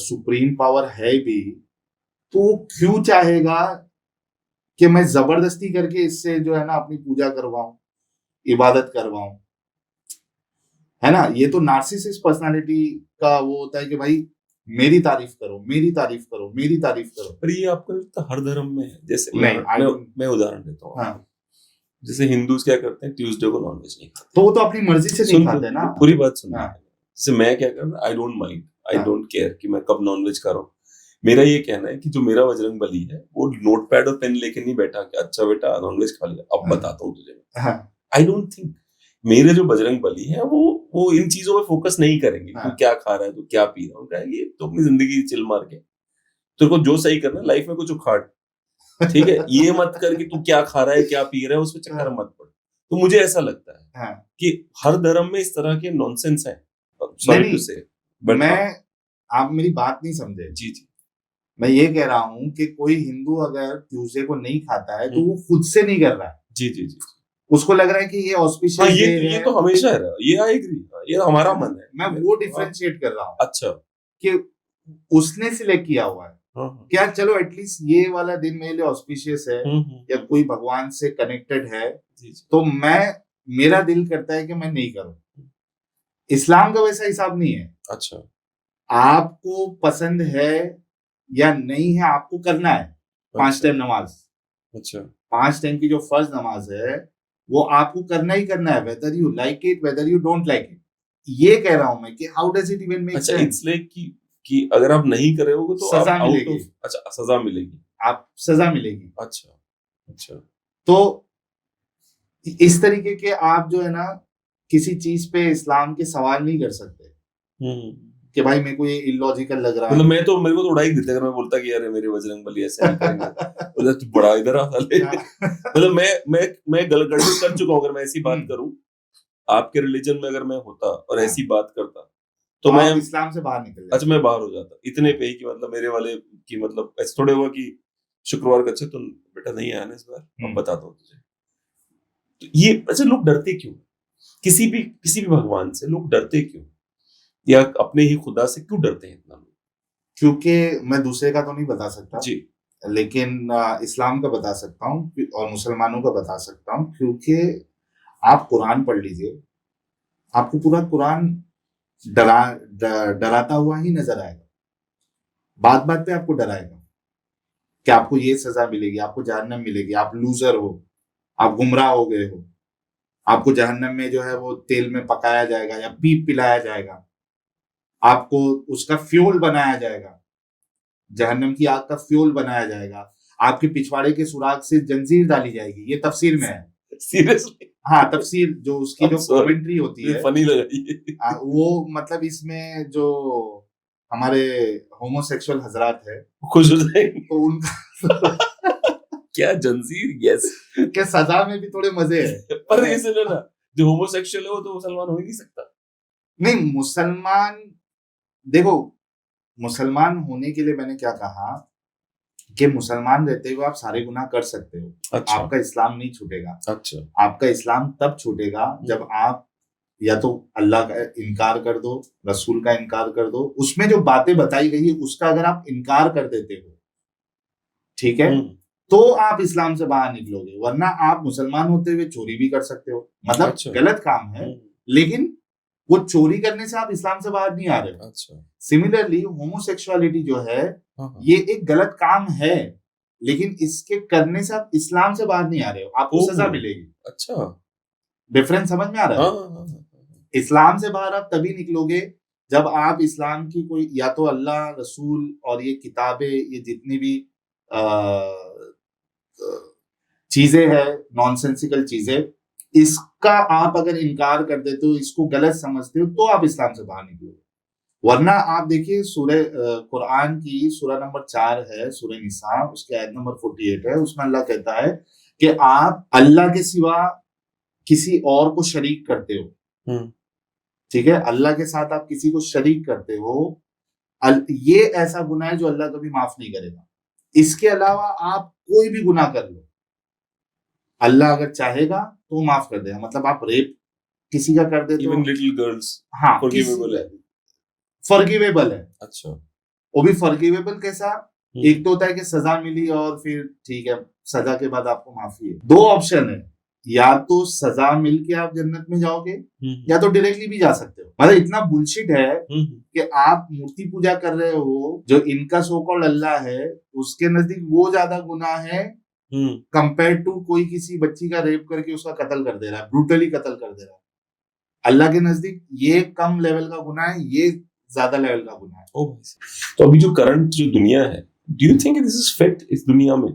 सुप्रीम पावर है भी, तो वो क्यों चाहेगा कि मैं जबरदस्ती करके इससे जो है ना अपनी पूजा करवाऊं, इबादत करवाऊं, है ना। ये तो नार्सिसिस्ट पर्सनालिटी का वो होता है कि भाई मेरी तारीफ करो, मेरी तारीफ करो, मेरी तारीफ करो। पर ये आपको लगता है हर धर्म में है? जैसे नहीं, मैं उदाहरण देता हूँ। हाँ, जैसे हिंदूज क्या करते हैं, ट्यूसडे को नॉनवेज नहीं खाते। तो वो तो अपनी मर्जी से नहीं खाते ना। पूरी बात सुनिए। हाँ, जैसे मैं क्या करता, आई डोंट माइंड, आई हाँ, डोंट केयर कि मैं कब नॉनवेज खा रहा हूँ। मेरा ये कहना है कि जो मेरा बजरंग बली है वो नोटपैड और पेन लेके नहीं बैठा कि अच्छा बेटा नॉनवेज खा लिया, अब हाँ, बताता हूँ तुझे। हाँ, आई डोंट थिंक मेरे जो बजरंग बली है वो इन चीजों पे फोकस नहीं करेंगे। हाँ। तू क्या खा रहा है, तू क्या पी रहा है, उनका ये तो अपनी जिंदगी चिल मार के तेरे को जो सही करना है लाइफ में कुछ उखाड़, ठीक है। ये मत कर कि तू क्या खा रहा है क्या पी रहा है उसमें चक्कर मत पड़। तो मुझे ऐसा लगता है हाँ। कि हर धर्म में इस तरह के नॉनसेंस है, नहीं सॉरी टू नहीं, से, बट मैं, आप मेरी बात नहीं समझे। जी जी मैं ये कह रहा हूँ कि कोई हिंदू अगर ट्यूसडे को नहीं खाता है तो वो खुद से नहीं कर रहा है, जी जी जी। उसको लग रहा है कि ये हाँ, ऑस्पिशियस डे ये है। तो हमेशा है, ये आई एग्री, ये हमारा है ना? मन है। मैं वो डिफरेंशिएट कर रहा हूँ अच्छा, कि उसने सिलेक्ट किया हुआ है, हाँ, क्या चलो एटलीस्ट ये वाला दिन मेरे लिए ऑस्पिशियस है, या कोई भगवान से कनेक्टेड है, जी जी तो मैं, मेरा दिल करता है कि मैं नहीं करूं। इस्लाम का वैसा हिसाब नहीं है। अच्छा आपको पसंद है या नहीं है, आपको करना है 5 टाइम नमाज। अच्छा 5 टाइम की जो फर्ज नमाज है वो आपको करना ही करना है, whether you like it whether you don't like it. ये कह रहा हूं मैं कि how does it even make अच्छा, सेंस। इट्स लाइक कि अगर आप नहीं करे होगे तो आप सजा आउट मिलेगी, ऑफ, अच्छा सजा मिलेगी। आप सजा मिलेगी। अच्छा अच्छा तो इस तरीके के आप जो है ना किसी चीज पे इस्लाम के सवाल नहीं कर सकते कि भाई मेरे को ये इलॉजिकल लग रहा मतलब है। मेरे को तो उड़ा ही देते अगर मैं बोलता कि यार मेरे बजरंग बली ऐसे नहीं करेंगे, बोला तू बड़ा इधर आ साले। मतलब मैं गलती कर चुका हूँ अगर मैं ऐसी बात करूं, आपके रिलीजन में अगर मैं होता और ऐसी बात करता तो मैं, आप इस्लाम से बाहर निकल अच्छा मैं बाहर हो जाता इतने पे ही कि मतलब मेरे वाले की मतलब ऐसे थोड़े हुआ कि शुक्रवार का, अच्छा तुम बेटा नहीं आया ना इस बार, अब बताता हूँ तुझे। तो ये अच्छा लोग डरते क्यों, किसी भी भगवान से लोग डरते क्यों, या अपने ही खुदा से क्यों डरते हैं इतना लोग? क्योंकि मैं दूसरे का तो नहीं बता सकता जी लेकिन इस्लाम का बता सकता हूँ और मुसलमानों का बता सकता हूँ। क्योंकि आप कुरान पढ़ लीजिए, आपको पूरा कुरान डराता हुआ ही नजर आएगा। बात बात पे आपको डराएगा कि आपको ये सजा मिलेगी, आपको जहन्नम मिलेगी, आप लूजर हो, आप गुमराह हो गए हो, आपको जहन्नम में जो है वो तेल में पकाया जाएगा या पीप पिलाया जाएगा, आपको उसका फ्यूल बनाया जाएगा, जहन्नम की आग का फ्यूल बनाया जाएगा, आपके पिछवाड़े के सुराग से जंजीर डाली जाएगी। ये तफसीर में है, सीरियसली। हाँ तफसीर जो उसकी जो Sorry. कमेंट्री होती है फनी लगा ये। वो मतलब इसमें जो हमारे होमोसेक्सुअल हजरात है खुश हो जाएंगे। तो उनका क्या जंजीर, यस। के सजा में भी थोड़े मजे है। पर इसे ना जो होमोसेक्सुअल है वो तो मुसलमान हो ही नहीं सकता। नहीं मुसलमान, देखो मुसलमान होने के लिए मैंने क्या कहा कि मुसलमान रहते हुए आप सारे गुनाह कर सकते हो। अच्छा। आपका इस्लाम नहीं छूटेगा। अच्छा। आपका इस्लाम तब छूटेगा जब आप या तो अल्लाह का इनकार कर दो, रसूल का इनकार कर दो, उसमें जो बातें बताई गई है उसका अगर आप इनकार कर देते हो, ठीक है, तो आप इस्लाम से बाहर निकलोगे। वरना आप मुसलमान होते हुए चोरी भी कर सकते हो, मतलब अच्छा। गलत काम है, लेकिन वो चोरी करने से आप इस्लाम से बाहर नहीं आ रहे हो। अच्छा। सिमिलरली होमोसेक्सुअलिटी जो है हाँ। ये एक गलत काम है, लेकिन इसके करने से आप इस्लाम से बाहर नहीं आ रहे हो, आपको ओह। सजा मिलेगी। अच्छा। डिफरेंस समझ में आ रहा है? हाँ। इस्लाम से बाहर आप तभी निकलोगे जब आप इस्लाम की कोई या तो अल्लाह रसूल और ये किताबें, ये जितनी भी चीजें हैं, नॉनसेंसिकल चीजें, इसका आप अगर इनकार कर देते हो, इसको गलत समझते हो, तो आप इस्लाम से बाहर निकलोगे। वरना आप देखिए सूरह कुरान की सूरह नंबर 4 है, सूरह निसा, उसके आयत नंबर 48 है, उसमें अल्लाह कहता है कि आप अल्लाह के सिवा किसी और को शरीक करते हो। ठीक है, अल्लाह के साथ आप किसी को शरीक करते हो, ये ऐसा गुनाह है जो अल्लाह कभी माफ नहीं करेगा। इसके अलावा आप कोई भी गुनाह कर लो, अल्लाह अगर चाहेगा तो माफ कर देगा। मतलब आप रेप किसी का कर देते हो, इवन लिटिल गर्ल्स, हाँ फॉरगिवेबल है। फॉरगिवेबल है। अच्छा। वो भी फॉरगिवेबल कैसा? एक तो होता है कि सजा मिली और फिर ठीक है, सजा के बाद आपको माफी है। दो ऑप्शन है, या तो सजा मिल के आप जन्नत में जाओगे या तो डायरेक्टली भी जा सकते हो। मतलब इतना बुलशिट है कि आप मूर्ति पूजा कर रहे हो, जो इनका सो कॉल्ड अल्लाह है, उसके नजदीक वो ज्यादा गुनाह है कंपेयर टू कोई किसी बच्ची का रेप करके उसका कत्ल कर दे रहा है, ब्रूटली कत्ल कर दे रहा है। अल्लाह के नजदीक ये कम लेवल का गुनाह है, ये ज्यादा लेवल का गुनाह है। तो अभी जो करंट जो दुनिया है, do you think this is fit इस दुनिया में?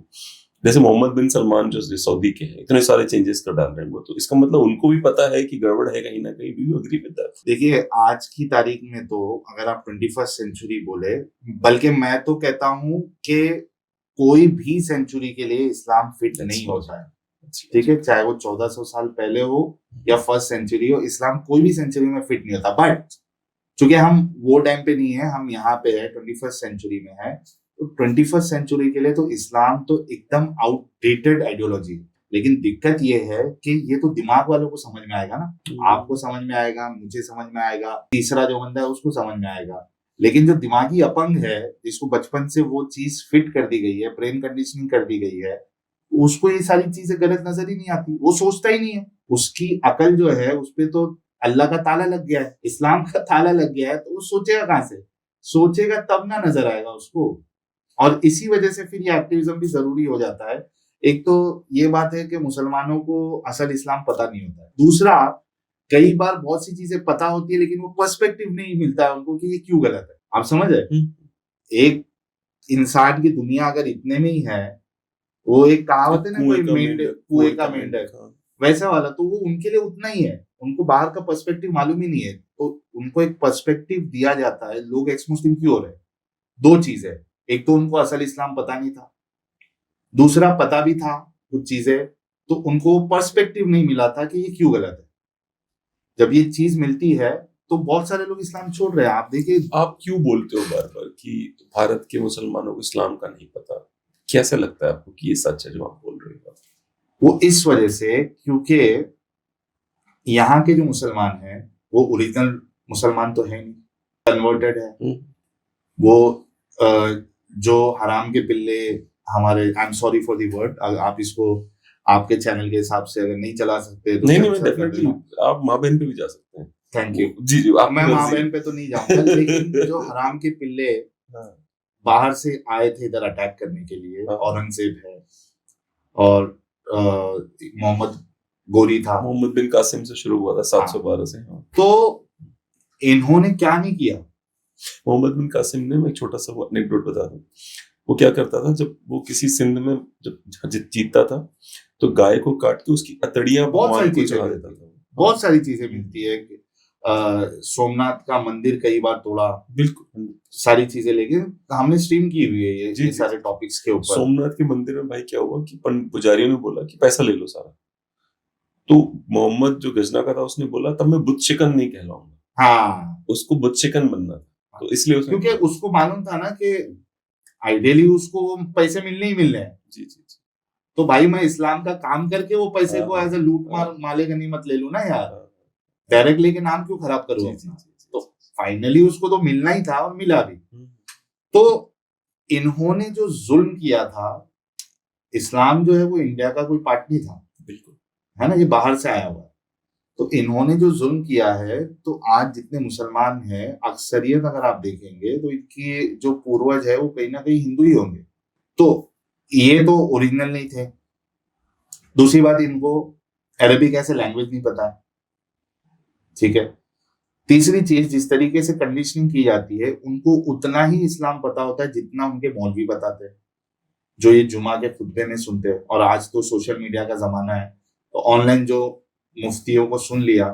जैसे मोहम्मद बिन सलमान जो सऊदी के हैं, इतने सारे चेंजेस कर डाल रहे हैं वो, तो इसका मतलब उनको भी पता है कि गड़बड़ है कहीं ना कहीं। Do you agree with that? देखिए आज की तारीख में तो अगर आप 21st सेंचुरी बोले, बल्कि मैं तो कहता हूं कि कोई भी सेंचुरी के लिए इस्लाम फिट नहीं होता है। ठीक है, चाहे वो 1400 साल पहले हो या फर्स्ट सेंचुरी हो, इस्लाम कोई भी सेंचुरी में फिट नहीं होता। बट चूंकि हम वो टाइम पे नहीं है, हम यहाँ पे है, 21st सेंचुरी में है, तो 21st सेंचुरी के लिए तो इस्लाम तो एकदम आउटडेटेड आइडियोलॉजी है। लेकिन दिक्कत ये है कि ये तो दिमाग वालों को समझ में आएगा ना, आपको समझ में आएगा, मुझे समझ में आएगा, तीसरा जो बंदा है उसको समझ में आएगा। लेकिन जो दिमागी अपंग है, जिसको बचपन से वो चीज फिट कर दी गई है, ब्रेन कंडीशनिंग कर दी गई है, उसको ये सारी चीजें गलत नजर ही नहीं आती, वो सोचता ही नहीं है। उसकी अकल जो है उस पे तो अल्लाह का ताला लग गया है, इस्लाम का ताला लग गया है, तो वो सोचेगा कहां से? सोचेगा तब ना नजर आएगा उसको। और इसी वजह से फिर ये एक्टिविज्म भी जरूरी हो जाता है। एक तो ये बात है कि मुसलमानों को असल इस्लाम पता नहीं होता है। दूसरा, कई बार बहुत सी चीजें पता होती है लेकिन वो पर्सपेक्टिव नहीं मिलता है उनको कि ये क्यों गलत है। आप समझ रहे? एक इंसान की दुनिया अगर इतने में ही है, वो एक कहावत है ना, कोई मेंढक, कुएं का मेंढक, वैसा वाला, तो वो उनके लिए उतना ही है, उनको बाहर का पर्सपेक्टिव मालूम ही नहीं है। तो उनको एक पर्सपेक्टिव दिया जाता है। लोग एक्स मुस्लिम क्यों हो रहे हैं? दो चीज है, एक तो उनको असल इस्लाम पता नहीं था, दूसरा पता भी था कुछ चीजें, तो उनको पर्सपेक्टिव नहीं मिला था कि ये क्यों गलत है। जब ये चीज मिलती है तो बहुत सारे लोग इस्लाम छोड़ रहे हैं। आप देखिए, आप क्यों बोलते हो बार बार कि भारत के मुसलमानों को इस्लाम का नहीं पता? कैसे लगता है आपको कि ये सच है जो आप बोल रहे हो? वो इस वजह से क्योंकि यहाँ के जो मुसलमान हैं वो ओरिजिनल मुसलमान तो है नहीं, कन्वर्टेड है। वो जो हराम के पिल्ले हमारे, I am sorry for the word, आप इसको आपके चैनल के हिसाब से अगर नहीं चला सकते तो नहीं, मैं डेफिनेटली, आप माँ बहन पे भी जा सकते हैं। थैंक यू जी, मैं माँ बहन पे तो नहीं जाऊंगा, लेकिन जो हराम के पिल्ले बाहर से आए थे इधर अटैक करने के लिए, हाँ। औरंगजेब है और मोहम्मद गोरी था। मोहम्मद बिन कासिम से शुरू हुआ था 712 से। हाँ। तो इन्होंने क्या नहीं किया। मोहम्मद बिन कासिम ने, मैं एक छोटा सा एनेक्डोट बता दूं, वो क्या करता था, जब वो किसी सिंध में जब जीतता था तो गाय को काट के उसकी अतड़ियां बहुत भगवान सारी को चीजें चढ़ा मिलती देता है, था। बहुत सारी चीजें मिलती है। सोमनाथ का मंदिर कई बार तोड़ा, बिल्कुल। सारी चीजें, लेकिन हमने स्ट्रीम की हुई है जी, ये जी, सारे टॉपिक्स के ऊपर। सोमनाथ के मंदिर में भाई क्या हुआ कि पुजारियों ने बोला कि पैसा ले लो सारा, तो मोहम्मद जो गजना का था उसने बोला तब मैं बुत शिकन नहीं कहलाऊंगा, हाँ, उसको बुत शिकन बनना था, तो इसलिए उसने क्योंकि उसको मालूम था ना कि आइडियली उसको वो पैसे मिलने ही मिलने हैं। जी, जी, जी। तो भाई मैं इस्लाम का काम करके वो पैसे हाँ, को हाँ, एज ए लूट मार हाँ, माले गनीमत ले लूं ना यार, हाँ, डायरेक्ट लेके नाम क्यों खराब करूं जी, जी, अपना। जी, जी, तो जी। फाइनली उसको तो मिलना ही था और मिला भी। हम्म, तो इन्होंने जो जुल्म किया था, इस्लाम जो है वो इंडिया का कोई पार्ट नहीं था, बिल्कुल। है ना, ये बाहर से आया हुआ है। तो इन्होंने जो जुल्म किया है, तो आज जितने मुसलमान हैं अक्सरियत अगर आप देखेंगे तो इनकी जो पूर्वज है वो कहीं ना कहीं हिंदू ही होंगे। तो ये तो ओरिजिनल नहीं थे। दूसरी बात, इनको अरबिक ऐसे लैंग्वेज नहीं पता है, ठीक है। तीसरी चीज, जिस तरीके से कंडीशनिंग की जाती है, उनको उतना ही इस्लाम पता होता है जितना उनके मौलवी बताते हैं, जो ये जुमा के खुतबे में सुनते हैं। और आज तो सोशल मीडिया का जमाना है, तो ऑनलाइन जो मुफ्तियों को सुन लिया,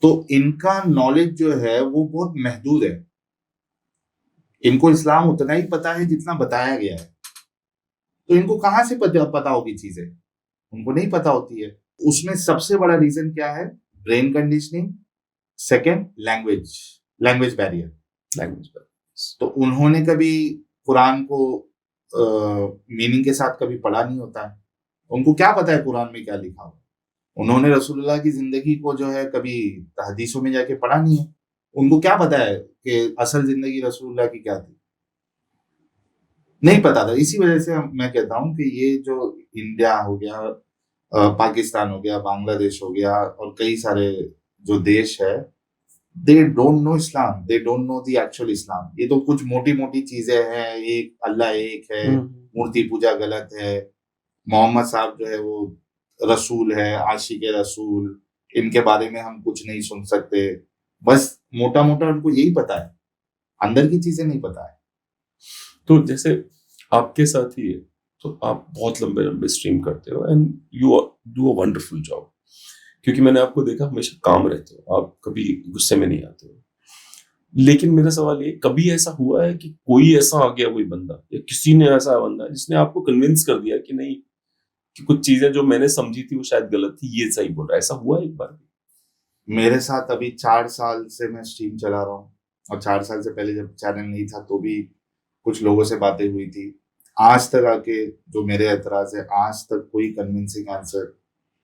तो इनका नॉलेज जो है वो बहुत महदूद है। इनको इस्लाम उतना ही पता है जितना बताया गया है। तो इनको कहाँ से पता होगी चीजें, उनको नहीं पता होती है। उसमें सबसे बड़ा रीजन क्या है? Brain conditioning. Second, language, language barrier. Language पर। तो उन्होंने कभी कुरान को मीनिंग के साथ कभी पढ़ा नहीं होता है। उनको क्या पता है कुरान में क्या लिखा हुआ। उन्होंने रसूलुल्लाह की जिंदगी को जो है कभी हदीसों में जाके पढ़ा नहीं है। उनको क्या पता है कि असल जिंदगी रसूलुल्लाह की क्या थी, नहीं पता था। इसी वजह से मैं कहता हूँ कि ये जो इंडिया हो गया, पाकिस्तान हो गया, बांग्लादेश हो गया, और कई सारे जो देश है, they don't know Islam, they don't know the actual Islam. ये तो कुछ मोटी मोटी चीजें हैं, एक अल्लाह एक है, मूर्ति पूजा गलत है, मोहम्मद साहब जो है वो रसूल है, आशिक रसूल, इनके बारे में हम कुछ नहीं सुन सकते। बस मोटा मोटा उनको यही पता है, अंदर की चीजें नहीं पता है। तो जैसे आपके साथ ही है, तो आप बहुत लंबे लंबे स्ट्रीम करते हो and you do a wonderful job, क्योंकि मैंने आपको देखा हमेशा काम रहते हो, आप कभी गुस्से में नहीं आते हो। लेकिन मेरा सवाल ये, कभी ऐसा हुआ है कि कोई ऐसा आ गया, कोई बंदा या किसी ने ऐसा बंदा जिसने आपको कन्विंस कर दिया कि नहीं, कि कुछ चीजें जो मैंने समझी थी वो शायद गलत थी, ये सही बोल रहा है, ऐसा हुआ है एक बार भी? मेरे साथ अभी 4 साल से मैं स्ट्रीम चला रहा हूँ, और 4 साल से पहले जब चैनल नहीं था तो भी कुछ लोगों से बातें हुई थी। आज तक आके जो मेरे एतराज है, आज तक कोई कन्विंसिंग आंसर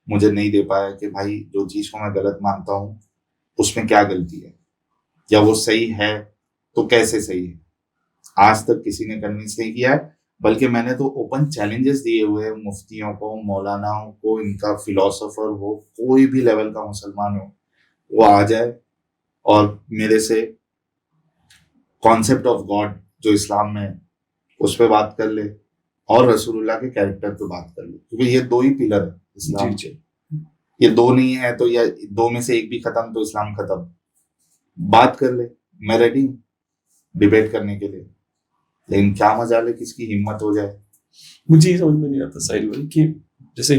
मुझे नहीं दे पाया कि भाई जो चीज को मैं गलत मानता हूँ उसमें क्या गलती है, या वो सही है तो कैसे सही है। आज तक किसी ने कन्विंस नहीं किया है। बल्कि मैंने तो ओपन चैलेंजेस दिए हुए हैं मुफ्तियों को, मौलानाओं को, इनका फिलोसोफर हो, कोई भी लेवल का मुसलमान हो, वो आ जाए और मेरे से कॉन्सेप्ट ऑफ गॉड जो इस्लाम में है उस पर बात कर ले, और रसूलुल्लाह के कैरेक्टर पे बात कर ले, क्योंकि ये दो ही पिलर है इस्लाम जी, के। ये दो नहीं है तो, या दो में से एक भी खत्म तो इस्लाम खत्म। बात कर ले, मैं रेडी हूँ डिबेट करने के लिए, लेकिन क्या मजा ले किसकी हिम्मत हो जाए। मुझे ये समझ में नहीं आता साहिल भाई कि जैसे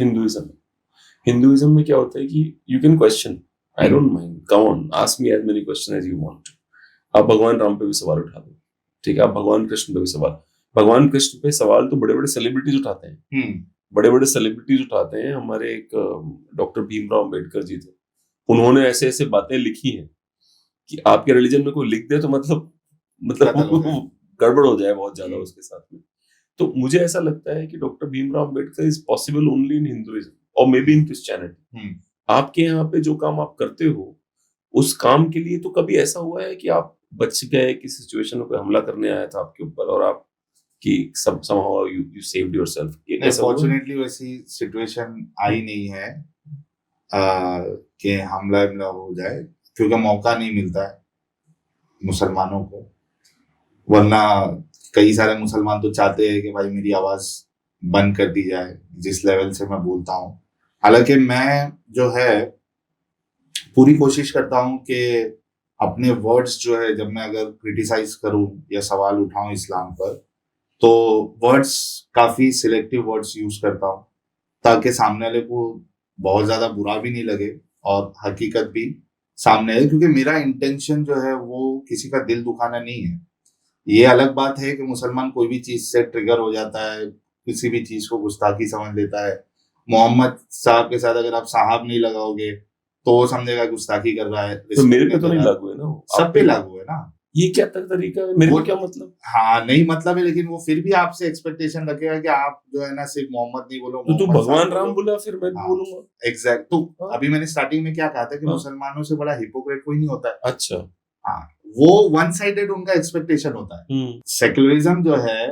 हिंदुइज्म में क्या होता है कि you can question, I don't mind, come on ask me as many question as you want to. आप भगवान राम पे भी सवाल उठा दो, ठीक है, आप भगवान कृष्ण पे भी सवाल, भगवान कृष्ण पे सवाल तो बड़े बड़े सेलिब्रिटीज उठाते हैं, बड़े बड़े सेलिब्रिटीज उठाते हैं। हमारे एक डॉक्टर भीमराव अम्बेडकर जी थे, उन्होंने ऐसे ऐसे बातें लिखी हैं कि आपके रिलीजन में कोई लिख दे तो मतलब गड़बड़ हो जाए बहुत ज्यादा उसके साथ में। तो मुझे ऐसा लगता है कि doctor Bhimrao Ambedkar is possible only in Hinduism और मे बी इन क्रिश्चियनिटी। आपके यहाँ पे जो काम आप करते हो, उस काम के लिए तो कभी ऐसा हुआ है कि आप बच गए, किसी सिचुएशन में कोई हमला करने आया था आपके ऊपर और आप कि सब somehow you saved yourself, ये नहीं, ऐसा हुआ? फॉर्चुनेटली वैसी सिचुएशन आई नहीं है कि हमला हो जाए, क्योंकि मौका नहीं मिलता है मुसलमानों को। वरना कई सारे मुसलमान तो चाहते हैं कि भाई मेरी आवाज बंद कर दी जाए जिस लेवल से मैं बोलता हूँ। हालांकि मैं जो है पूरी कोशिश करता हूँ कि अपने वर्ड्स जो है, जब मैं अगर क्रिटिसाइज करूँ या सवाल उठाऊं इस्लाम पर, तो वर्ड्स काफी सिलेक्टिव वर्ड्स यूज करता हूँ ताकि सामने वाले को बहुत ज्यादा बुरा भी नहीं लगे और हकीकत भी सामने आए, क्योंकि मेरा इंटेंशन जो है वो किसी का दिल दुखाना नहीं है। ये अलग बात है कि मुसलमान कोई भी चीज से ट्रिगर हो जाता है, किसी भी चीज को गुस्ताखी समझ लेता है। मोहम्मद साहब के साथ अगर आप साहब नहीं लगाओगे तो वो समझेगा गुस्ताखी कर रहा है, तो मेरे रिस्पेक्ट पे तो नहीं नहीं कर रहा है। लागू है ना वो, सब आप पे पे लागू है ना। ये क्या तरीका है, मेरे वो को क्या मतलब? हाँ नहीं मतलब है, लेकिन वो फिर भी आपसे एक्सपेक्टेशन रखेगा कि आप जो है ना सिर्फ मोहम्मद नहीं बोलो, तो तू मोहम्मद साहब भगवान राम बोलो। बोला, फिर मैं भी हाँ बोलूंगा। एग्जैक्ट। तो हाँ अभी मैंने स्टार्टिंग में क्या कहा था कि हाँ, मुसलमानों से बड़ा हिपोक्रेट कोई नहीं होता है। अच्छा। हाँ, वो वन साइडेड उनका एक्सपेक्टेशन होता है। सेक्युलरिज्म जो है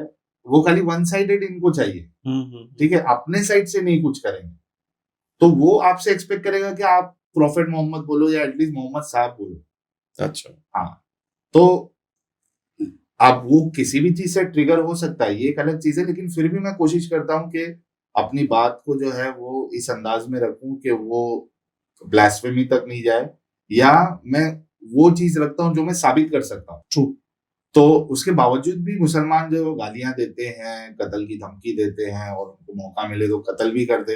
वो खाली वन साइडेड इनको चाहिए, ठीक है, अपने साइड से नहीं कुछ करेंगे। तो वो आपसे एक्सपेक्ट करेगा कि आप प्रॉफिट मोहम्मद बोलो या एटलीस्ट मोहम्मद साहब बोलो। अच्छा। हाँ, तो अब वो किसी भी चीज से ट्रिगर हो सकता है, ये एक अलग चीज है, लेकिन फिर भी मैं कोशिश करता हूँ कि अपनी बात को जो है वो इस अंदाज में रखूं कि वो ब्लास्फेमी तक नहीं जाए, या मैं वो चीज रखता हूँ जो मैं साबित कर सकता हूँ। ट्रू। तो उसके बावजूद भी मुसलमान जो गालियां देते हैं, कत्ल की धमकी देते हैं, और उनको मौका मिले तो कत्ल भी कर दे।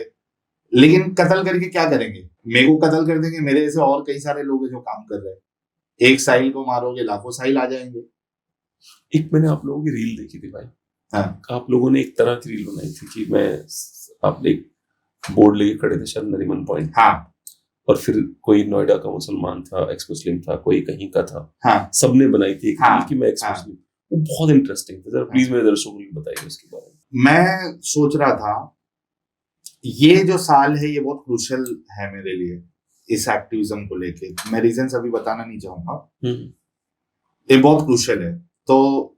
लेकिन कत्ल करके क्या करेंगे? मेरे को कत्ल कर देंगे, मेरे जैसे और कई सारे लोग हैं जो काम कर रहे हैं। एक साहिल को मारोगे लाखों साहिल आ जाएंगे। एक मैंने आप लोगों की रील देखी थी भाई। हाँ आप लोगों ने एक तरह की रील बनाई थी कि आपने एक बोर्ड लेके खड़े थे शायद नरीमन पॉइंट, हाँ और फिर कोई नोएडा का मुसलमान था, एक्स मुस्लिम था, कोई कहीं का था, हाँ सबने बनाई थी एक हाँ रील कि मैं एक्स हाँ मुस्लिम। वो बहुत इंटरेस्टिंग था, जरा प्लीज मेरे दर्शकों को बताइए उसके बारे में। मैं सोच रहा था ये जो साल है ये बहुत क्रूशियल है मेरे लिए इस एक्टिविज्म को लेके। मैं रीजन अभी बताना नहीं चाहूंगा, ये बहुत क्रूशियल है। तो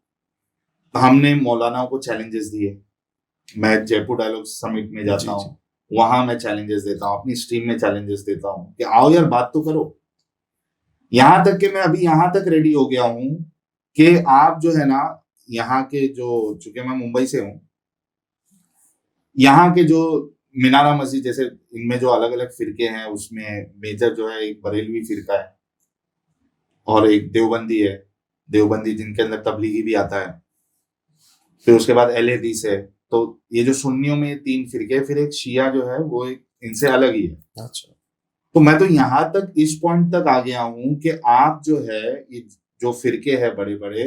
हमने मौलाना को चैलेंजेस दिए। मैं जयपुर डायलॉग समिट में जी जाता जी। हूँ, वहां मैं चैलेंजेस देता हूँ, अपनी स्ट्रीम में चैलेंजेस देता हूँ कि आओ यार बात तो करो। यहां तक कि मैं अभी यहां तक रेडी हो गया हूं कि आप जो है ना, यहाँ के जो, चूंकि मैं मुंबई से हूँ, यहाँ के जो मीनारा मस्जिद जैसे इनमें जो अलग अलग फिरके हैं उसमें मेजर जो है एक बरेलवी फिरका है और एक देवबंदी है। देवबंदी जिनके अंदर तबलीगी भी आता है। फिर उसके बाद अहले हदीस है। तो ये जो सुन्नियों में तीन फिरके, फिर एक शिया जो है वो एक इनसे अलग ही है। अच्छा। तो मैं तो यहाँ तक इस पॉइंट तक आ गया हूँ कि आप जो है ये जो फिरके हैं बड़े बड़े,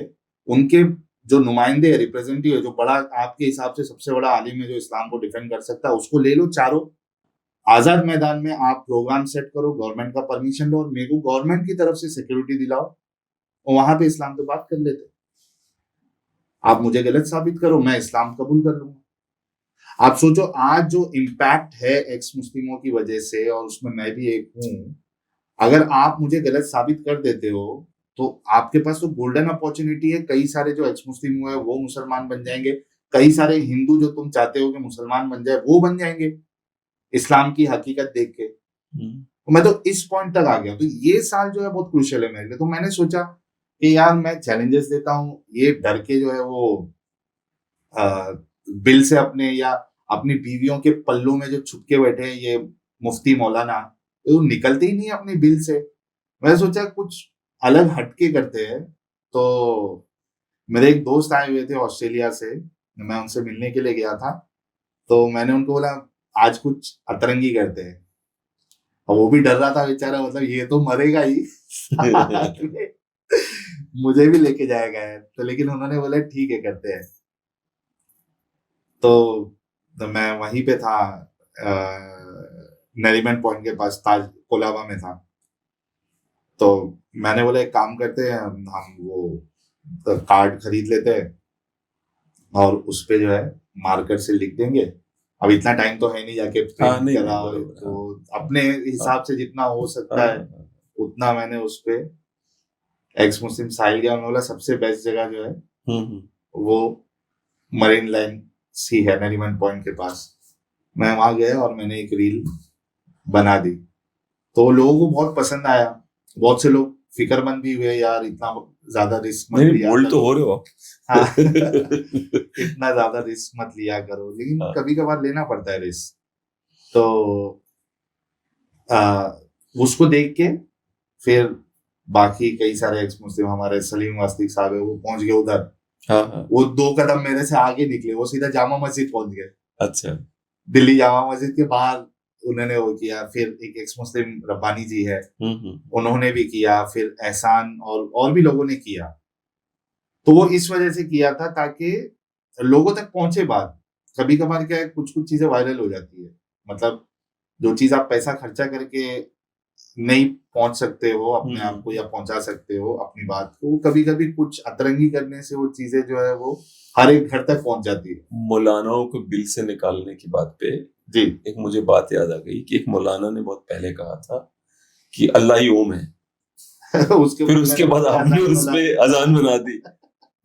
उनके जो नुमाइंदे है, रिप्रेजेंटेटिव है, जो बड़ा आपके हिसाब से सबसे बड़ा आलिम है जो इस्लाम को डिफेंड कर सकता है, उसको ले लो चारों, आजाद मैदान में आप प्रोग्राम सेट करो, गवर्नमेंट का परमिशन लो और मेरे को गवर्नमेंट की तरफ से सिक्योरिटी दिलाओ, और वहां पे इस्लाम पे बात कर लेते। आप मुझे गलत साबित करो, मैं इस्लाम कबूल कर लूंगा। आप सोचो आज जो इम्पैक्ट है एक्स मुस्लिमों की वजह से, और उसमें मैं भी एक हूं, अगर आप मुझे गलत साबित कर देते हो तो आपके पास तो गोल्डन अपॉर्चुनिटी है। कई सारे जो एक्स मुस्लिम हुए वो मुसलमान बन जाएंगे, कई सारे हिंदू जो तुम चाहते हो कि मुसलमान बन जाए वो बन जाएंगे इस्लाम की हकीकत देख के। तो मैं तो इस पॉइंट तक आ गया। तो ये साल जो है बहुत क्रूशियल है मेरे लिए। तो मैंने सोचा कि यार मैं चैलेंजेस देता हूँ, ये डर के जो है वो बिल से अपने या अपनी बीवियों के पल्लों में जो छुपके बैठे हैं ये मुफ्ती मौलाना, वो निकलते ही नहीं अपनी बिल से। मैंने सोचा कुछ अलग हटके करते हैं। तो मेरे एक दोस्त आए हुए थे ऑस्ट्रेलिया से, मैं उनसे मिलने के लिए गया था। तो मैंने उनको बोला आज कुछ अतरंगी करते हैं, और वो भी डर रहा था बेचारा, मतलब ये तो मरेगा ही साथ में मुझे भी लेके जाएगा है। तो लेकिन उन्होंने बोला ठीक है करते हैं। तो मैं वहीं पे था, नरीमन पॉइंट के पास ताज कोलाबा में था। तो मैंने बोला एक काम करते हैं, हम वो कार्ड खरीद लेते हैं और उस पे जो है मार्कर से लिख देंगे। अब इतना टाइम तो है नहीं जाके हाँ, प्रिंट नहीं नहीं, कराओ, बराबर, तो अपने हिसाब से जितना हो सकता हाँ है हाँ हाँ। उतना मैंने उस पे एक्स मुस्लिम साहिल गया। उन्होंने बोला सबसे बेस्ट जगह जो है हम्म। वो मरीन लाइन सी है नरीमन पॉइंट के पास। मैं वहां गया और मैंने एक रील बना दी। तो लोगों को बहुत पसंद आया। बहुत से लोग फिक्रमंद भी हुए, यार इतना ज्यादा रिस्क मत नहीं, लिया बोल्ड तो करो। हो रहे हो आप। हाँ इतना ज्यादा रिस्क मत लिया करो, लेकिन हाँ। कभी कभार लेना पड़ता है रिस्क। तो उसको देख के फिर बाकी कई सारे एक्स मुस्लिम, हमारे सलीम वास्तिक साहब है, वो पहुंच गए उधर। हाँ हाँ। वो 2 कदम मेरे से आगे निकले, वो सीधा जामा मस्जिद पहुंच गए। अच्छा। दिल्ली जामा मस्जिद के बाहर उन्होंने वो किया। फिर एक एक्स मुस्लिम रब्बानी जी है, उन्होंने भी किया, फिर एहसान और भी लोगों ने किया। तो वो इस वजह से किया था ताकि लोगों तक पहुंचे बात। कभी कभार क्या है, कुछ कुछ चीजें वायरल हो जाती है, मतलब जो चीज आप पैसा खर्चा करके नहीं पहुंच सकते हो अपने आप को, या पहुंचा सकते हो अपनी बात को, कभी कभी कुछ अतरंगी करने से वो चीजें जो है वो हर एक घर तक पहुंच जाती है। मौलानाओं को बिल से निकालने की बात पे जी एक मुझे बात याद आ गई कि एक मौलाना ने बहुत पहले कहा था कि अल्लाह ही ओम है। फिर उसके बाद आपने उसमें अजान बना दी।